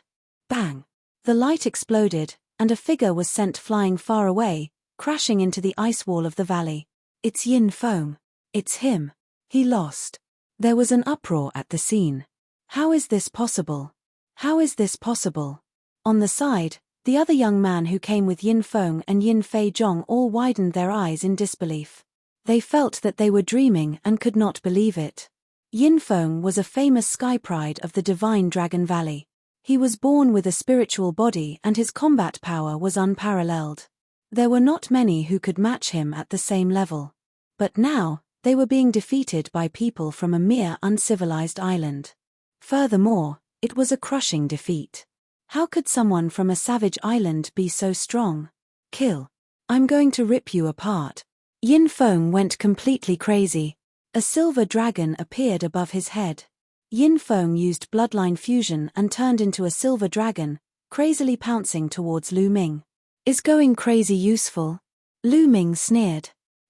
Bang! The light exploded, and a figure was sent flying far away, crashing into the ice wall of the valley. It's Yin Feng. It's him. He lost. There was an uproar at the scene. How is this possible? How is this possible? On the side, the other young man who came with Yin Feng and Yin Fei Zhong all widened their eyes in disbelief. They felt that they were dreaming and could not believe it. Yin Feng was a famous sky pride of the divine Dragon Valley. He was born with a spiritual body and his combat power was unparalleled. There were not many who could match him at the same level. But now, they were being defeated by people from a mere uncivilized island. Furthermore, it was a crushing defeat. How could someone from a savage island be so strong? Kill. I'm going to rip you apart. Yin Feng went completely crazy. A silver dragon appeared above his head. Yin Feng used bloodline fusion and turned into a silver dragon, crazily pouncing towards Lu Ming. Is going crazy useful? Lu Ming sneered.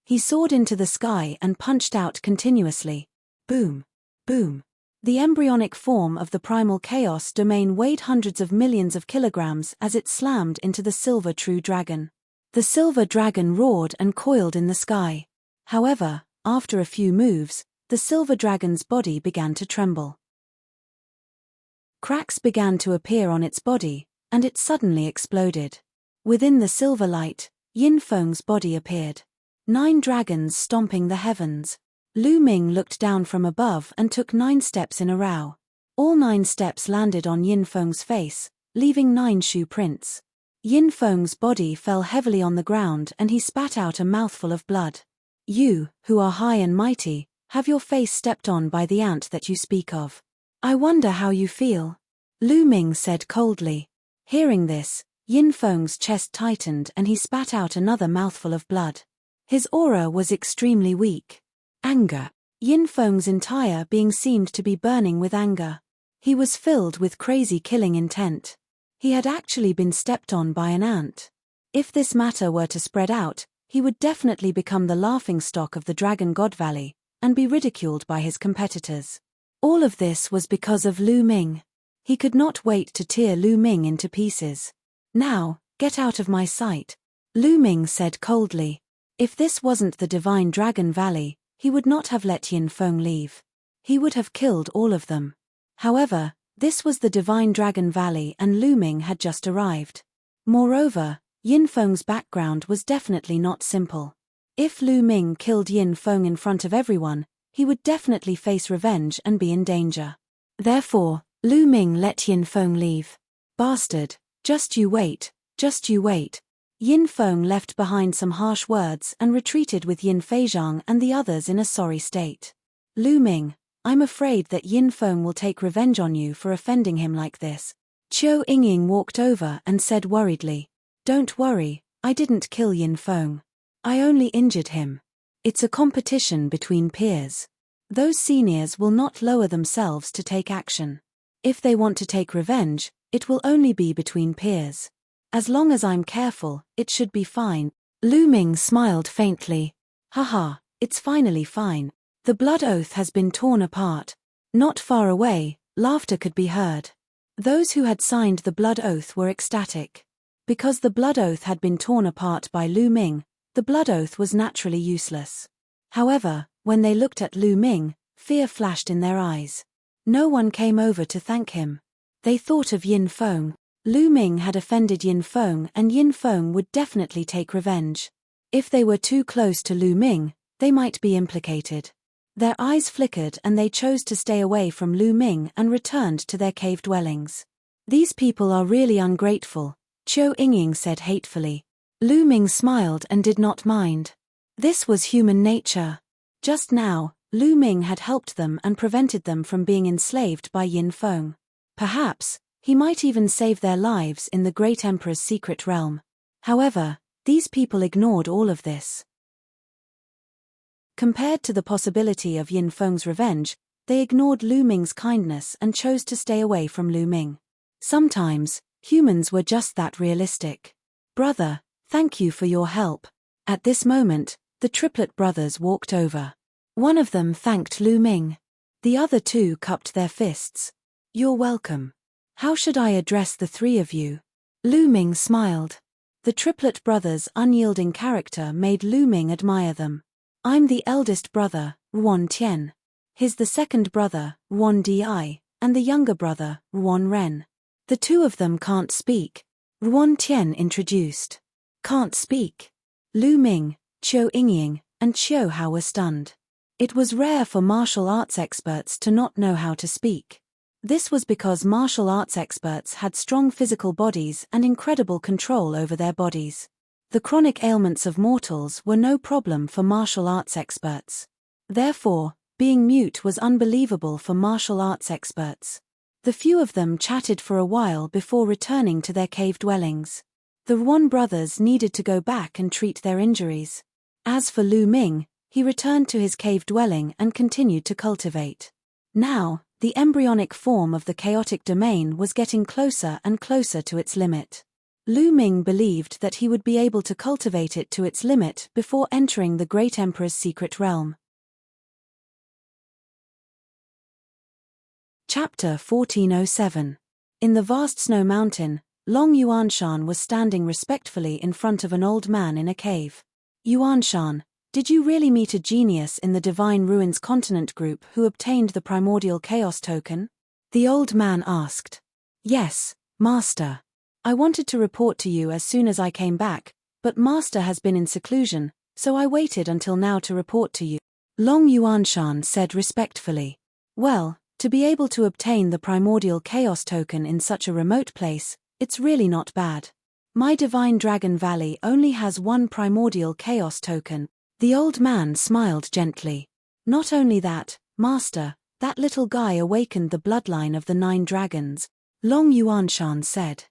He soared into the sky and punched out continuously. Boom. Boom. The embryonic form of the primal chaos domain weighed hundreds of millions of kilograms as it slammed into the silver true dragon. The silver dragon roared and coiled in the sky. However, after a few moves, the silver dragon's body began to tremble. Cracks began to appear on its body, and it suddenly exploded. Within the silver light, Yin Feng's body appeared. 9 dragons stomping the heavens. Lu Ming looked down from above and took 9 steps in a row. All 9 steps landed on Yin Feng's face, leaving 9 shoe prints. Yin Feng's body fell heavily on the ground and he spat out a mouthful of blood. You, who are high and mighty, have your face stepped on by the ant that you speak of. I wonder how you feel. Lu Ming said coldly. Hearing this, Yin Feng's chest tightened and he spat out another mouthful of blood. His aura was extremely weak. Anger. Yin Feng's entire being seemed to be burning with anger. He was filled with crazy killing intent. He had actually been stepped on by an ant. If this matter were to spread out, he would definitely become the laughingstock of the Dragon God Valley, and be ridiculed by his competitors. All of this was because of Lu Ming. He could not wait to tear Lu Ming into pieces. Now, get out of my sight. Lu Ming said coldly. If this wasn't the divine Dragon Valley, he would not have let Yin Feng leave. He would have killed all of them. However, this was the divine Dragon Valley and Lu Ming had just arrived. Moreover, Yin Feng's background was definitely not simple. If Lu Ming killed Yin Feng in front of everyone, he would definitely face revenge and be in danger. Therefore, Lu Ming let Yin Feng leave. Bastard, just you wait, just you wait. Yin Feng left behind some harsh words and retreated with Yin Feizhang and the others in a sorry state. Lu Ming, I'm afraid that Yin Feng will take revenge on you for offending him like this. Qiu Yingying walked over and said worriedly. Don't worry, I didn't kill Yin Feng. I only injured him. It's a competition between peers. Those seniors will not lower themselves to take action. If they want to take revenge, it will only be between peers. As long as I'm careful, it should be fine. Lu Ming smiled faintly. Haha, it's finally fine. The blood oath has been torn apart. Not far away, laughter could be heard. Those who had signed the blood oath were ecstatic. Because the blood oath had been torn apart by Lu Ming, the blood oath was naturally useless. However, when they looked at Lu Ming, fear flashed in their eyes. No one came over to thank him. They thought of Yin Feng. Lu Ming had offended Yin Feng and Yin Feng would definitely take revenge. If they were too close to Lu Ming, they might be implicated. Their eyes flickered and they chose to stay away from Lu Ming and returned to their cave dwellings. These people are really ungrateful, Qiu Yingying said hatefully. Lu Ming smiled and did not mind. This was human nature. Just now, Lu Ming had helped them and prevented them from being enslaved by Yin Feng. Perhaps, he might even save their lives in the Great Emperor's secret realm. However, these people ignored all of this. Compared to the possibility of Yin Feng's revenge, they ignored Lu Ming's kindness and chose to stay away from Lu Ming. Sometimes, humans were just that realistic. "Brother, thank you for your help." At this moment, the triplet brothers walked over. One of them thanked Lu Ming. The other two cupped their fists. "You're welcome. How should I address the three of you?" Lu Ming smiled. The triplet brothers' unyielding character made Lu Ming admire them. "I'm the eldest brother, Ruan Tian. He's the second brother, Ruan Di, and the younger brother, Ruan Ren. The two of them can't speak," Ruan Tian introduced. "Can't speak?" Lu Ming, Qiu Yingying, and Qiu Hao were stunned. It was rare for martial arts experts to not know how to speak. This was because martial arts experts had strong physical bodies and incredible control over their bodies. The chronic ailments of mortals were no problem for martial arts experts. Therefore, being mute was unbelievable for martial arts experts. The few of them chatted for a while before returning to their cave dwellings. The Ruan brothers needed to go back and treat their injuries. As for Lu Ming, he returned to his cave dwelling and continued to cultivate. Now, the embryonic form of the chaotic domain was getting closer and closer to its limit. Lu Ming believed that he would be able to cultivate it to its limit before entering the Great Emperor's secret realm. Chapter 1407. In the vast snow mountain, Long Yuanshan was standing respectfully in front of an old man in a cave. "Yuanshan, did you really meet a genius in the Divine Ruins Continent group who obtained the primordial chaos token?" the old man asked. "Yes, Master. I wanted to report to you as soon as I came back, but Master has been in seclusion, so I waited until now to report to you," Long Yuanshan said respectfully. "Well, to be able to obtain the primordial chaos token in such a remote place, it's really not bad. My Divine Dragon Valley only has one primordial chaos token." The old man smiled gently. "Not only that, Master, that little guy awakened the bloodline of the 9 dragons," Long Yuanshan said.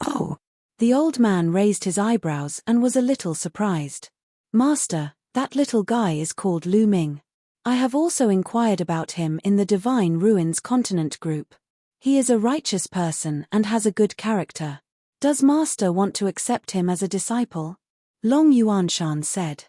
"Oh." The old man raised his eyebrows and was a little surprised. "Master, that little guy is called Lu Ming. I have also inquired about him in the Divine Ruins Continent group. He is a righteous person and has a good character. Does Master want to accept him as a disciple?" Long Yuanshan said.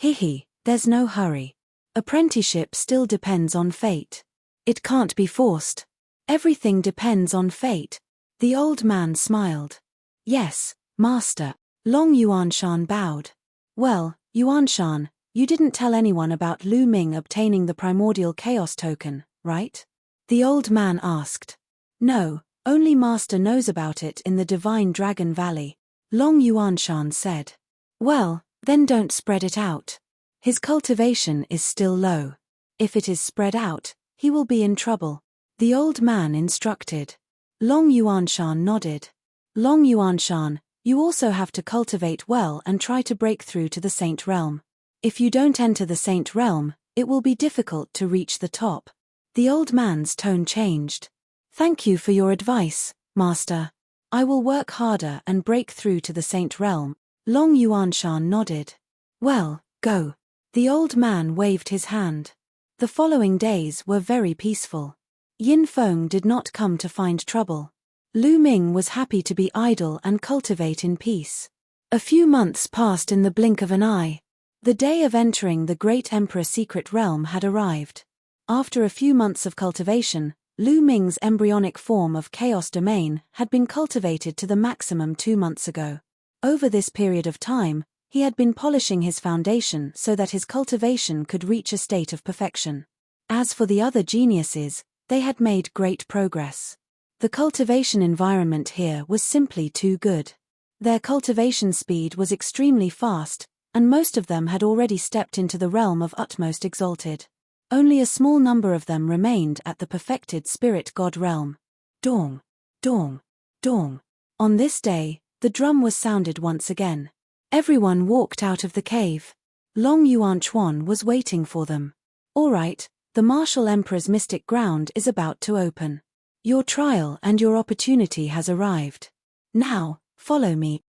"Hihi, there's no hurry. Apprenticeship still depends on fate. It can't be forced. Everything depends on fate." The old man smiled. "Yes, Master." Long Yuanshan bowed. "Well, Yuanshan, you didn't tell anyone about Lu Ming obtaining the primordial chaos token, right?" the old man asked. "No, only Master knows about it in the Divine Dragon Valley," Long Yuanshan said. "Well, then don't spread it out. His cultivation is still low. If it is spread out, he will be in trouble," the old man instructed. Long Yuanshan nodded. "Long Yuanshan, you also have to cultivate well and try to break through to the Saint Realm. If you don't enter the Saint Realm, it will be difficult to reach the top." The old man's tone changed. "Thank you for your advice, Master. I will work harder and break through to the Saint Realm." Long Yuanshan nodded. "Well, go." The old man waved his hand. The following days were very peaceful. Yin Feng did not come to find trouble. Lu Ming was happy to be idle and cultivate in peace. A few months passed in the blink of an eye. The day of entering the Great Emperor's secret realm had arrived. After a few months of cultivation, Lu Ming's embryonic form of Chaos Domain had been cultivated to the maximum 2 months ago. Over this period of time, he had been polishing his foundation so that his cultivation could reach a state of perfection. As for the other geniuses, they had made great progress. The cultivation environment here was simply too good. Their cultivation speed was extremely fast, and most of them had already stepped into the realm of utmost exalted. Only a small number of them remained at the perfected spirit god realm. Dong, dong, dong. On this day, the drum was sounded once again. Everyone walked out of the cave. Long Yuanchuan was waiting for them. "All right, the Martial Emperor's mystic ground is about to open. Your trial and your opportunity has arrived. Now, follow me."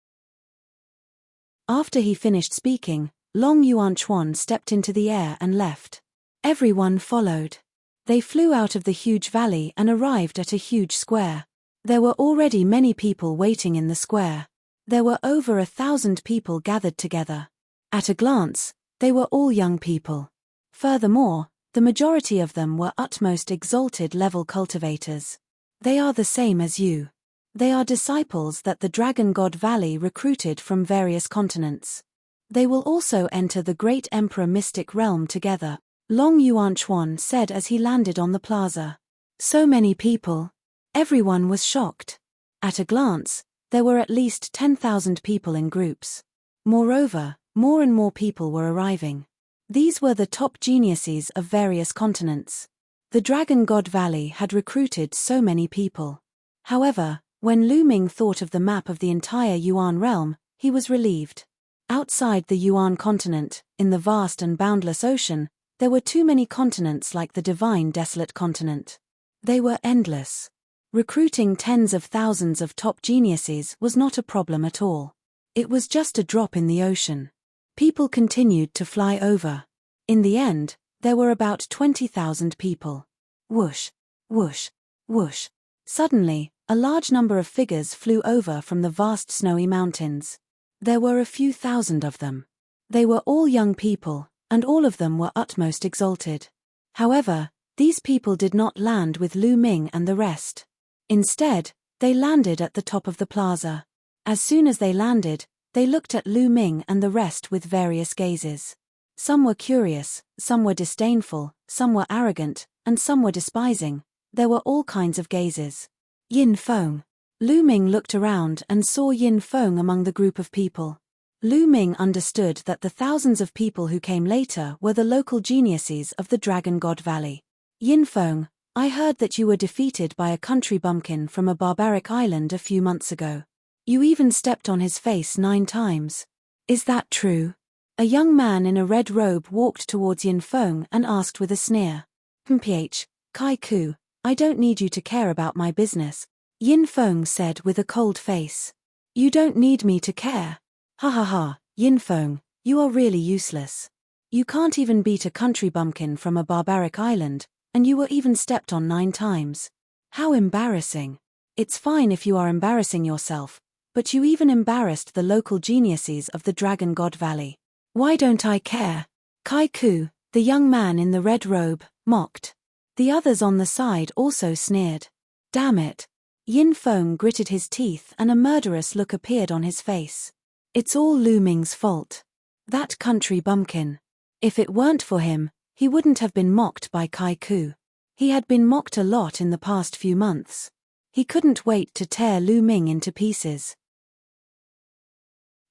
After he finished speaking, Long Yuanchuan stepped into the air and left. Everyone followed. They flew out of the huge valley and arrived at a huge square. There were already many people waiting in the square. There were over 1,000 people gathered together. At a glance, they were all young people. Furthermore, the majority of them were utmost exalted level cultivators. They are the same as you. They are disciples that the Dragon God Valley recruited from various continents. They will also enter the great Emperor Mystic Realm together, Long Yuan Chuan said as he landed on the plaza. So many people. Everyone was shocked. At a glance, there were at least 10,000 people in groups. Moreover, more and more people were arriving. These were the top geniuses of various continents. The Dragon God Valley had recruited so many people. However, when Lu Ming thought of the map of the entire Yuan realm, he was relieved. Outside the Yuan continent, in the vast and boundless ocean, there were too many continents like the divine desolate continent. They were endless. Recruiting tens of thousands of top geniuses was not a problem at all. It was just a drop in the ocean. People continued to fly over. In the end, there were about 20,000 people. Whoosh, whoosh, whoosh. Suddenly, a large number of figures flew over from the vast snowy mountains. There were a few thousand of them. They were all young people, and all of them were utmost exalted. However, these people did not land with Lu Ming and the rest. Instead, they landed at the top of the plaza. As soon as they landed, they looked at Lu Ming and the rest with various gazes. Some were curious, some were disdainful, some were arrogant, and some were despising. There were all kinds of gazes. Yin Feng. Lu Ming looked around and saw Yin Feng among the group of people. Lu Ming understood that the thousands of people who came later were the local geniuses of the Dragon God Valley. Yin Feng, I heard that you were defeated by a country bumpkin from a barbaric island a few months ago. You even stepped on his face 9 times. Is that true? A young man in a red robe walked towards Yin Feng and asked with a sneer. Mph, Kai Ku, I don't need you to care about my business, Yin Feng said with a cold face. You don't need me to care. Ha ha ha, Yin Feng, you are really useless. You can't even beat a country bumpkin from a barbaric island, and you were even stepped on 9 times. How embarrassing. It's fine if you are embarrassing yourself, but you even embarrassed the local geniuses of the Dragon God Valley. Why don't I care? Kai Ku, the young man in the red robe, mocked. The others on the side also sneered. Damn it. Yin Feng gritted his teeth and a murderous look appeared on his face. It's all Lu Ming's fault. That country bumpkin. If it weren't for him, he wouldn't have been mocked by Kai Ku. He had been mocked a lot in the past few months. He couldn't wait to tear Lu Ming into pieces.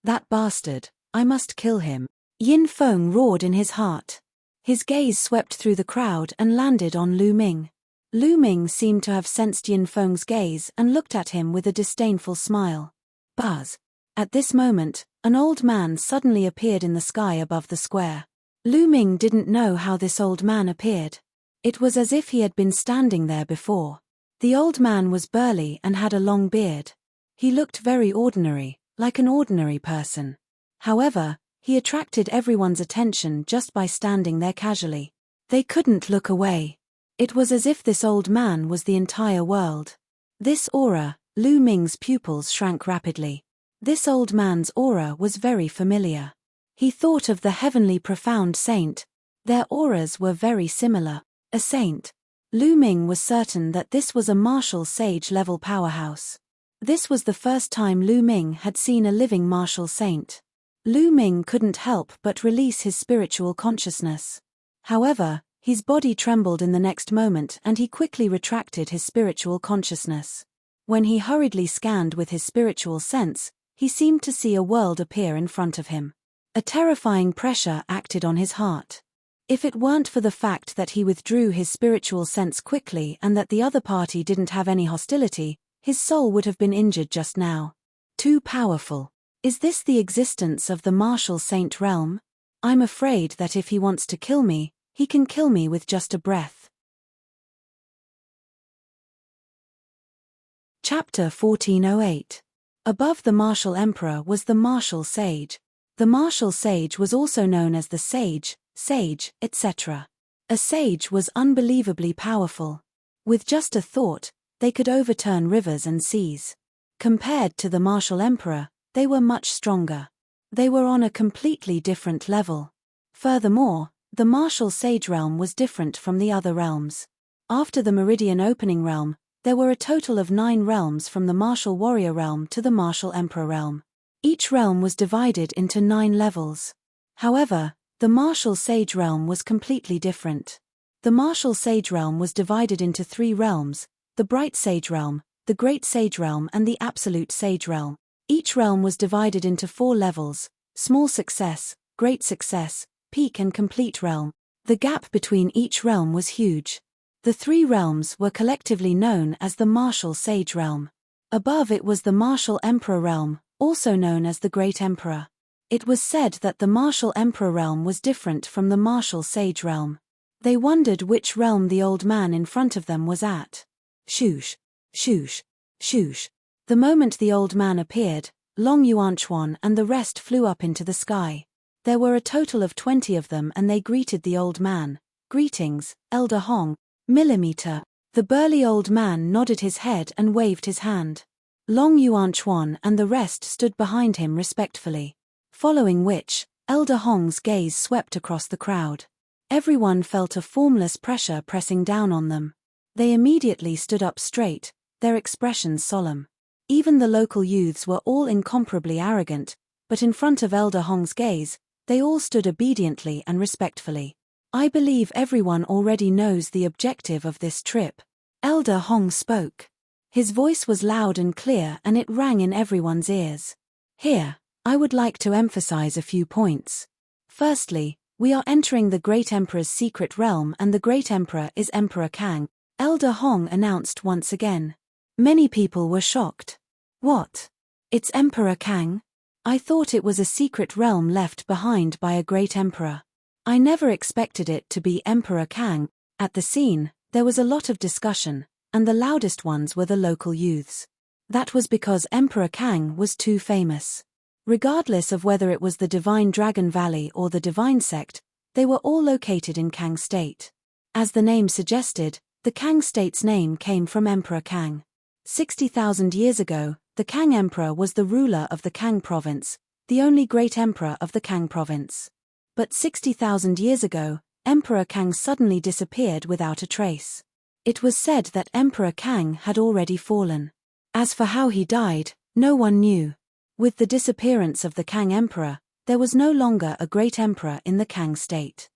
That bastard, I must kill him. Yin Feng roared in his heart. His gaze swept through the crowd and landed on Lu Ming. Lu Ming seemed to have sensed Yin Feng's gaze and looked at him with a disdainful smile. Buzz. At this moment, an old man suddenly appeared in the sky above the square. Lu Ming didn't know how this old man appeared. It was as if he had been standing there before. The old man was burly and had a long beard. He looked very ordinary, like an ordinary person. However, he attracted everyone's attention just by standing there casually. They couldn't look away. It was as if this old man was the entire world. This aura, Lu Ming's pupils shrank rapidly. This old man's aura was very familiar. He thought of the heavenly profound saint. Their auras were very similar. A saint. Lu Ming was certain that this was a martial sage-level powerhouse. This was the first time Lu Ming had seen a living martial saint. Lu Ming couldn't help but release his spiritual consciousness. However, his body trembled in the next moment and he quickly retracted his spiritual consciousness. When he hurriedly scanned with his spiritual sense, he seemed to see a world appear in front of him. A terrifying pressure acted on his heart. If it weren't for the fact that he withdrew his spiritual sense quickly and that the other party didn't have any hostility, his soul would have been injured just now. Too powerful. Is this the existence of the martial saint realm? I'm afraid that if he wants to kill me, he can kill me with just a breath. Chapter 1408. Above the martial emperor was the martial sage. The martial sage was also known as the sage, etc. A sage was unbelievably powerful. With just a thought, they could overturn rivers and seas. Compared to the martial emperor, they were much stronger. They were on a completely different level. Furthermore, the martial sage realm was different from the other realms. After the Meridian Opening realm, there were a total of 9 realms from the martial warrior realm to the martial emperor realm. Each realm was divided into 9 levels. However, the martial sage realm was completely different. The martial sage realm was divided into 3 realms: the bright sage realm, the great sage realm, and the absolute sage realm. Each realm was divided into 4 levels: small success, great success, peak, and complete realm. The gap between each realm was huge. The 3 realms were collectively known as the martial sage realm. Above it was the martial emperor realm, also known as the great emperor. It was said that the martial emperor realm was different from the martial sage realm. They wondered which realm the old man in front of them was at. Shoosh, shoosh, shoosh. The moment the old man appeared, Long Yuanchuan and the rest flew up into the sky. There were a total of 20 of them, and they greeted the old man. Greetings, Elder Hong. Millimeter. The burly old man nodded his head and waved his hand. Long Yuanchuan and the rest stood behind him respectfully. Following which, Elder Hong's gaze swept across the crowd. Everyone felt a formless pressure pressing down on them. They immediately stood up straight, their expressions solemn. Even the local youths were all incomparably arrogant, but in front of Elder Hong's gaze, they all stood obediently and respectfully. I believe everyone already knows the objective of this trip. Elder Hong spoke. His voice was loud and clear, and it rang in everyone's ears. Here, I would like to emphasize a few points. Firstly, we are entering the Great Emperor's secret realm, and the Great Emperor is Emperor Kang, Elder Hong announced once again. Many people were shocked. What? It's Emperor Kang? I thought it was a secret realm left behind by a great emperor. I never expected it to be Emperor Kang. At the scene, there was a lot of discussion, and the loudest ones were the local youths. That was because Emperor Kang was too famous. Regardless of whether it was the Divine Dragon Valley or the Divine Sect, they were all located in Kang State. As the name suggested, the Kang State's name came from Emperor Kang. 60,000 years ago, the Kang Emperor was the ruler of the Kang Province, the only great emperor of the Kang Province. But 60,000 years ago, Emperor Kang suddenly disappeared without a trace. It was said that Emperor Kang had already fallen. As for how he died, no one knew. With the disappearance of the Kang Emperor, there was no longer a great emperor in the Kang State.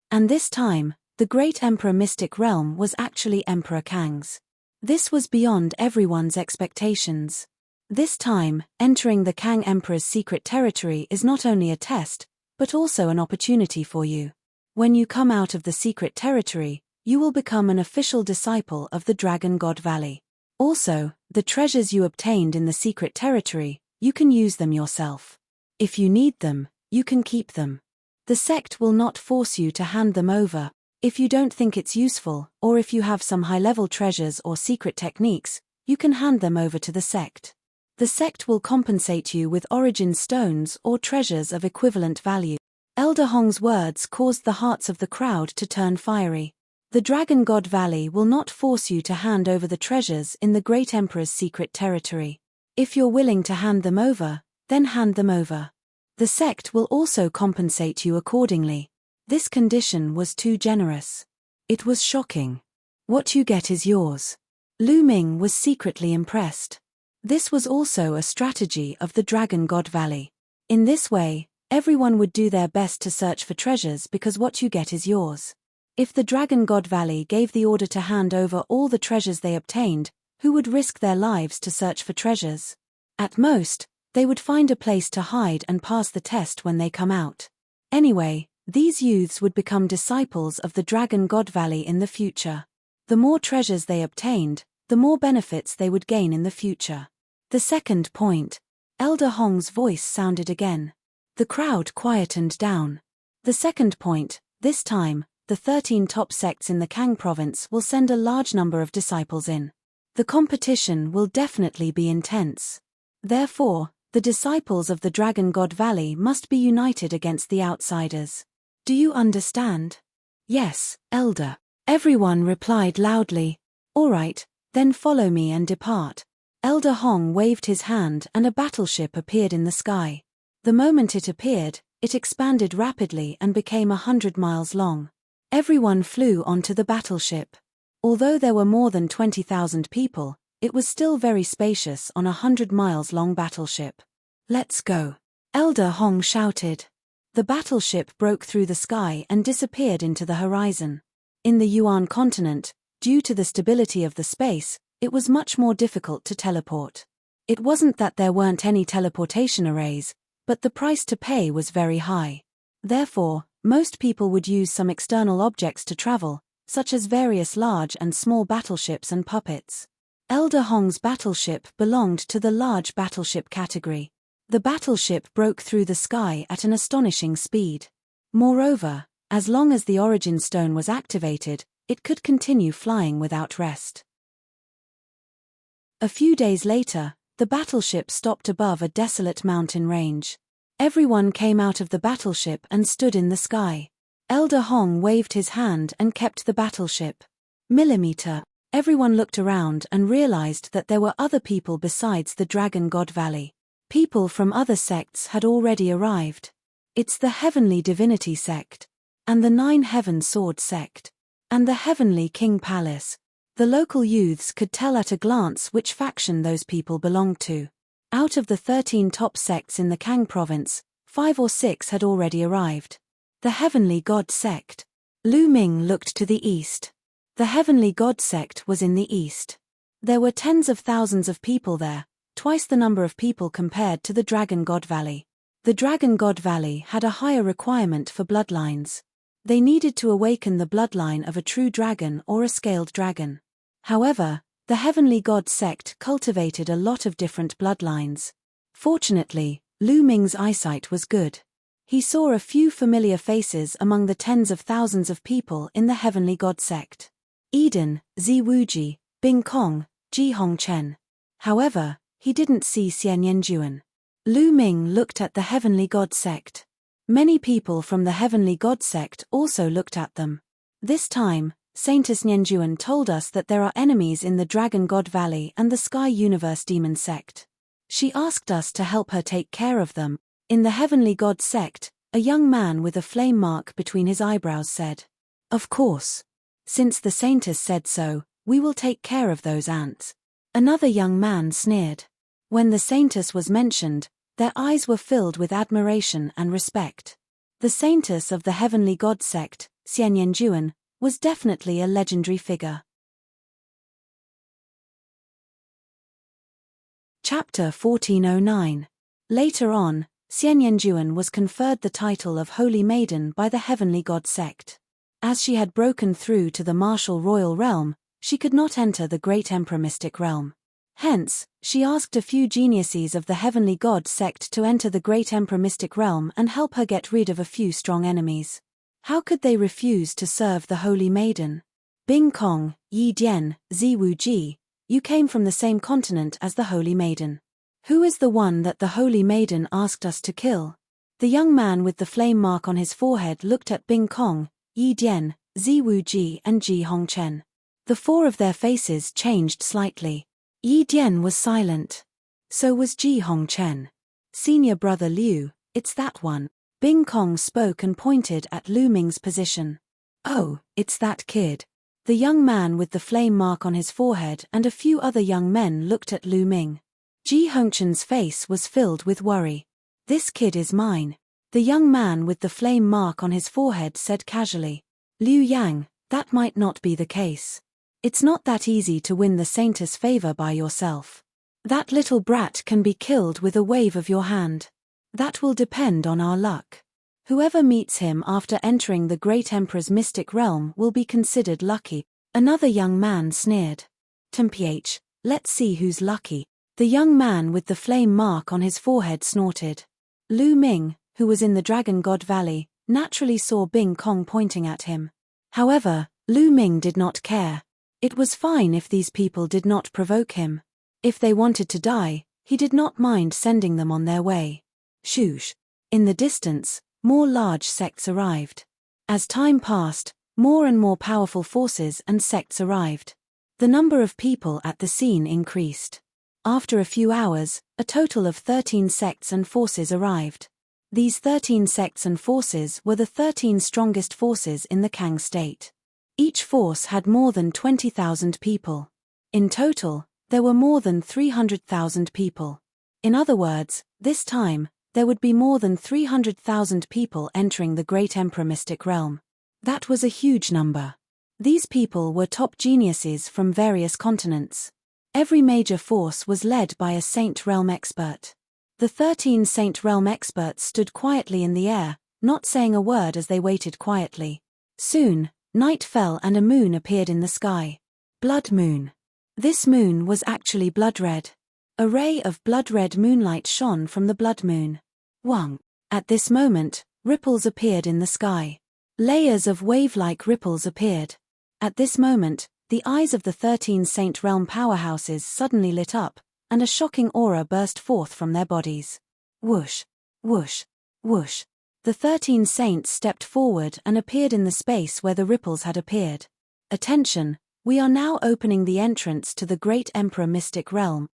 And this time, the great emperor mystic realm was actually Emperor Kang's. This was beyond everyone's expectations. This time, entering the Kang Emperor's secret territory is not only a test, but also an opportunity for you. When you come out of the secret territory, you will become an official disciple of the Dragon God Valley. Also, the treasures you obtained in the secret territory, you can use them yourself. If you need them, you can keep them. The sect will not force you to hand them over. If you don't think it's useful, or if you have some high-level treasures or secret techniques, you can hand them over to the sect. The sect will compensate you with origin stones or treasures of equivalent value. Elder Hong's words caused the hearts of the crowd to turn fiery. The Dragon God Valley will not force you to hand over the treasures in the Great Emperor's secret territory. If you're willing to hand them over, then hand them over. The sect will also compensate you accordingly. This condition was too generous. It was shocking. What you get is yours. Lu Ming was secretly impressed. This was also a strategy of the Dragon God Valley. In this way, everyone would do their best to search for treasures because what you get is yours. If the Dragon God Valley gave the order to hand over all the treasures they obtained, who would risk their lives to search for treasures? At most, they would find a place to hide and pass the test when they come out. Anyway, these youths would become disciples of the Dragon God Valley in the future. The more treasures they obtained, the more benefits they would gain in the future. The second point. Elder Hong's voice sounded again. The crowd quietened down. The second point. This time, the 13 top sects in the Kang province will send a large number of disciples in. The competition will definitely be intense. Therefore, the disciples of the Dragon God Valley must be united against the outsiders. Do you understand? Yes, Elder. Everyone replied loudly. All right, then follow me and depart. Elder Hong waved his hand and a battleship appeared in the sky. The moment it appeared, it expanded rapidly and became 100 miles long. Everyone flew onto the battleship. Although there were more than 20,000 people, it was still very spacious on a 100 miles long battleship. Let's go. Elder Hong shouted. The battleship broke through the sky and disappeared into the horizon. In the Yuan continent, due to the stability of the space, it was much more difficult to teleport. It wasn't that there weren't any teleportation arrays, but the price to pay was very high. Therefore, most people would use some external objects to travel, such as various large and small battleships and puppets. Elder Hong's battleship belonged to the large battleship category. The battleship broke through the sky at an astonishing speed. Moreover, as long as the origin stone was activated, it could continue flying without rest. A few days later, the battleship stopped above a desolate mountain range. Everyone came out of the battleship and stood in the sky. Elder Hong waved his hand and kept the battleship. Millimeter. Everyone looked around and realized that there were other people besides the Dragon God Valley. People from other sects had already arrived. It's the Heavenly Divinity sect, and the Nine Heaven Sword sect, and the Heavenly King Palace. The local youths could tell at a glance which faction those people belonged to. Out of the 13 top sects in the Kang province, 5 or 6 had already arrived. The Heavenly God sect. Lu Ming looked to the east. The Heavenly God sect was in the east. There were tens of thousands of people there, twice the number of people compared to the Dragon God Valley. The Dragon God Valley had a higher requirement for bloodlines. They needed to awaken the bloodline of a true dragon or a scaled dragon. However, the Heavenly God sect cultivated a lot of different bloodlines. Fortunately, Lu Ming's eyesight was good. He saw a few familiar faces among the tens of thousands of people in the Heavenly God sect. Eden, Zi Wuji, Bing Kong, Ji Hongchen. However, he didn't see Xian Yanjuan. Lu Ming looked at the Heavenly God sect. Many people from the Heavenly God sect also looked at them. This time, Saintess Nianjuan told us that there are enemies in the Dragon God Valley and the Sky Universe Demon sect. She asked us to help her take care of them. In the Heavenly God sect, a young man with a flame mark between his eyebrows said, "Of course. Since the Saintess said so, we will take care of those ants." Another young man sneered. When the Saintess was mentioned, their eyes were filled with admiration and respect. The Saintess of the Heavenly God sect, Xian Yanjuan, was definitely a legendary figure. Chapter 1409. Later on, Xian Yanjuan was conferred the title of Holy Maiden by the Heavenly God sect. As she had broken through to the martial royal realm, she could not enter the great Emperor Mystic realm. Hence, she asked a few geniuses of the Heavenly God sect to enter the great Emperor Mystic realm and help her get rid of a few strong enemies. How could they refuse to serve the Holy Maiden? Bing Kong, Yi Dian, Zi Wuji, you came from the same continent as the Holy Maiden. Who is the one that the Holy Maiden asked us to kill? The young man with the flame mark on his forehead looked at Bing Kong, Yi Dian, Zi Wuji and Ji Hongchen. The 4 of their faces changed slightly. Yi Dian was silent. So was Ji Hongchen. Senior brother Liu, it's that one. Bing Kong spoke and pointed at Lu Ming's position. Oh, it's that kid. The young man with the flame mark on his forehead and a few other young men looked at Lu Ming. Ji Hongchen's face was filled with worry. This kid is mine. The young man with the flame mark on his forehead said casually. Liu Yang, that might not be the case. It's not that easy to win the Saintess' favor by yourself. That little brat can be killed with a wave of your hand. That will depend on our luck. Whoever meets him after entering the Great Emperor's mystic realm will be considered lucky. Another young man sneered. Temph, let's see who's lucky. The young man with the flame mark on his forehead snorted. Lu Ming, who was in the Dragon God Valley, naturally saw Bing Kong pointing at him. However, Lu Ming did not care. It was fine if these people did not provoke him. If they wanted to die, he did not mind sending them on their way. Shush. In the distance, more large sects arrived. As time passed, more and more powerful forces and sects arrived. The number of people at the scene increased. After a few hours, a total of 13 sects and forces arrived. These 13 sects and forces were the 13 strongest forces in the Kang state. Each force had more than 20,000 people. In total, there were more than 300,000 people. In other words, this time, there would be more than 300,000 people entering the Great Emperor Mystic Realm. That was a huge number. These people were top geniuses from various continents. Every major force was led by a Saint Realm expert. The 13 Saint Realm experts stood quietly in the air, not saying a word as they waited quietly. Soon, night fell and a moon appeared in the sky. Blood moon. This moon was actually blood red. A ray of blood-red moonlight shone from the blood moon. Wang. At this moment, ripples appeared in the sky. Layers of wave-like ripples appeared. At this moment, the eyes of the 13 Saint Realm powerhouses suddenly lit up, and a shocking aura burst forth from their bodies. Whoosh, whoosh, whoosh. The 13 saints stepped forward and appeared in the space where the ripples had appeared. Attention, we are now opening the entrance to the Great Emperor Mystic Realm.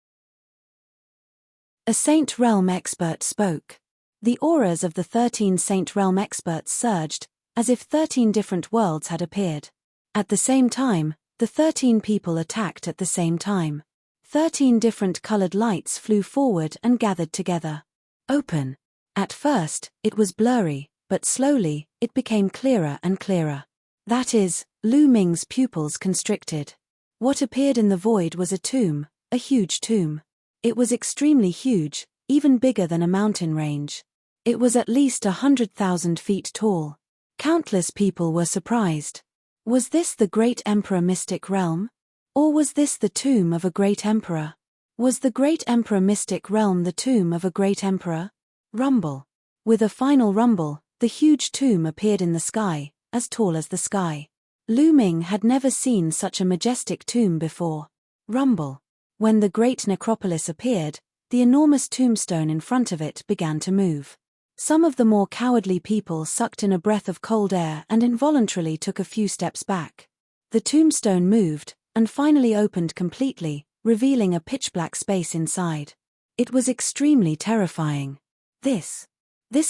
A Saint Realm expert spoke. The auras of the 13 Saint Realm experts surged, as if 13 different worlds had appeared. At the same time, the 13 people attacked at the same time. 13 different colored lights flew forward and gathered together. Open. At first, it was blurry, but slowly, it became clearer and clearer. That is, Lu Ming's pupils constricted. What appeared in the void was a tomb, a huge tomb. It was extremely huge, even bigger than a mountain range. It was at least 100,000 feet tall. Countless people were surprised. Was this the Great Emperor Mystic Realm? Or was this the tomb of a great emperor? Was the Great Emperor Mystic Realm the tomb of a great emperor? Rumble. With a final rumble, the huge tomb appeared in the sky, as tall as the sky. Lu Ming had never seen such a majestic tomb before. Rumble. When the great necropolis appeared, the enormous tombstone in front of it began to move. Some of the more cowardly people sucked in a breath of cold air and involuntarily took a few steps back. The tombstone moved, and finally opened completely, revealing a pitch-black space inside. It was extremely terrifying. This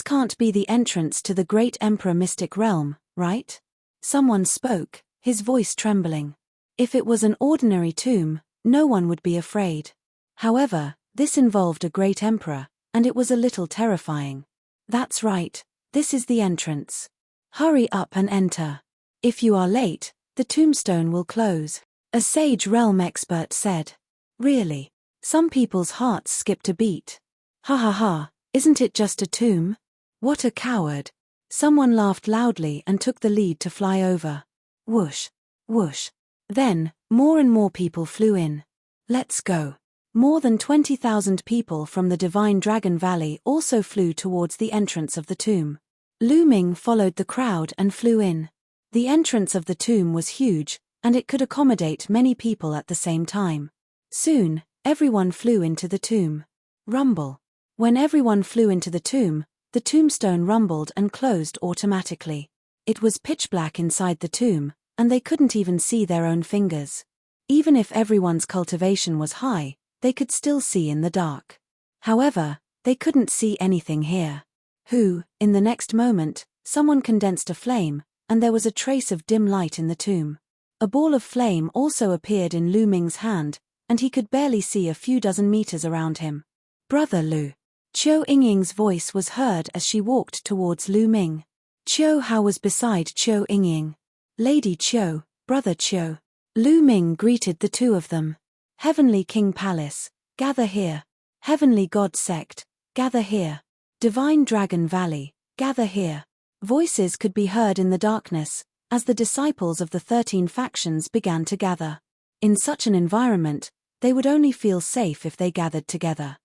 can't be the entrance to the Great Emperor Mystic Realm, right? Someone spoke, his voice trembling. If it was an ordinary tomb, no one would be afraid. However, this involved a great emperor, and it was a little terrifying. That's right, this is the entrance. Hurry up and enter. If you are late, the tombstone will close, a Sage Realm expert said. Really? Some people's hearts skipped a beat. Ha ha ha, isn't it just a tomb? What a coward. Someone laughed loudly and took the lead to fly over. Whoosh, whoosh. Then, more and more people flew in. Let's go. More than 20,000 people from the Divine Dragon Valley also flew towards the entrance of the tomb. Lu Ming followed the crowd and flew in. The entrance of the tomb was huge, and it could accommodate many people at the same time. Soon, everyone flew into the tomb. Rumble. When everyone flew into the tombstone rumbled and closed automatically. It was pitch black inside the tomb, and they couldn't even see their own fingers. Even if everyone's cultivation was high, they could still see in the dark. However, they couldn't see anything here. In the next moment, someone condensed a flame, and there was a trace of dim light in the tomb. A ball of flame also appeared in Lu Ming's hand, and he could barely see a few dozen meters around him. Brother Lu. Qiu Yingying's voice was heard as she walked towards Lu Ming. Qiu Hao was beside Qiu Yingying. Lady Qiu, Brother Qiu. Lu Ming greeted the two of them. Heavenly King Palace, gather here. Heavenly God Sect, gather here. Divine Dragon Valley, gather here. Voices could be heard in the darkness, as the disciples of the 13 factions began to gather. In such an environment, they would only feel safe if they gathered together.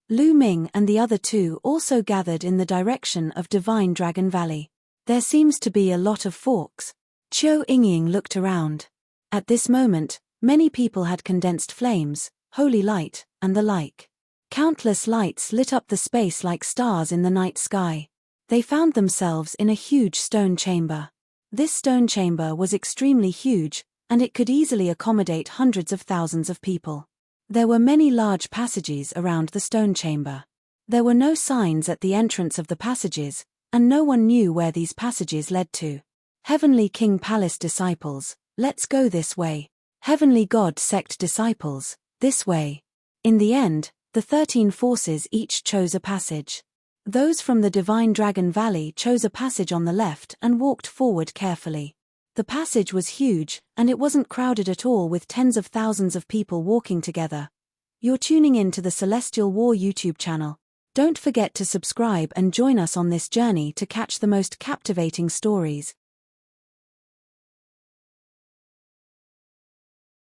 Lu Ming and the other two also gathered in the direction of Divine Dragon Valley. There seems to be a lot of forks. Qiu Yingying looked around. At this moment, many people had condensed flames, holy light, and the like. Countless lights lit up the space like stars in the night sky. They found themselves in a huge stone chamber. This stone chamber was extremely huge, and it could easily accommodate hundreds of thousands of people. There were many large passages around the stone chamber. There were no signs at the entrance of the passages, and no one knew where these passages led to. Heavenly King Palace disciples, let's go this way. Heavenly God sect disciples, this way. In the end, the 13 forces each chose a passage. Those from the Divine Dragon Valley chose a passage on the left and walked forward carefully. The passage was huge, and it wasn't crowded at all with tens of thousands of people walking together. You're tuning in to the Celestial War YouTube channel. Don't forget to subscribe and join us on this journey to catch the most captivating stories.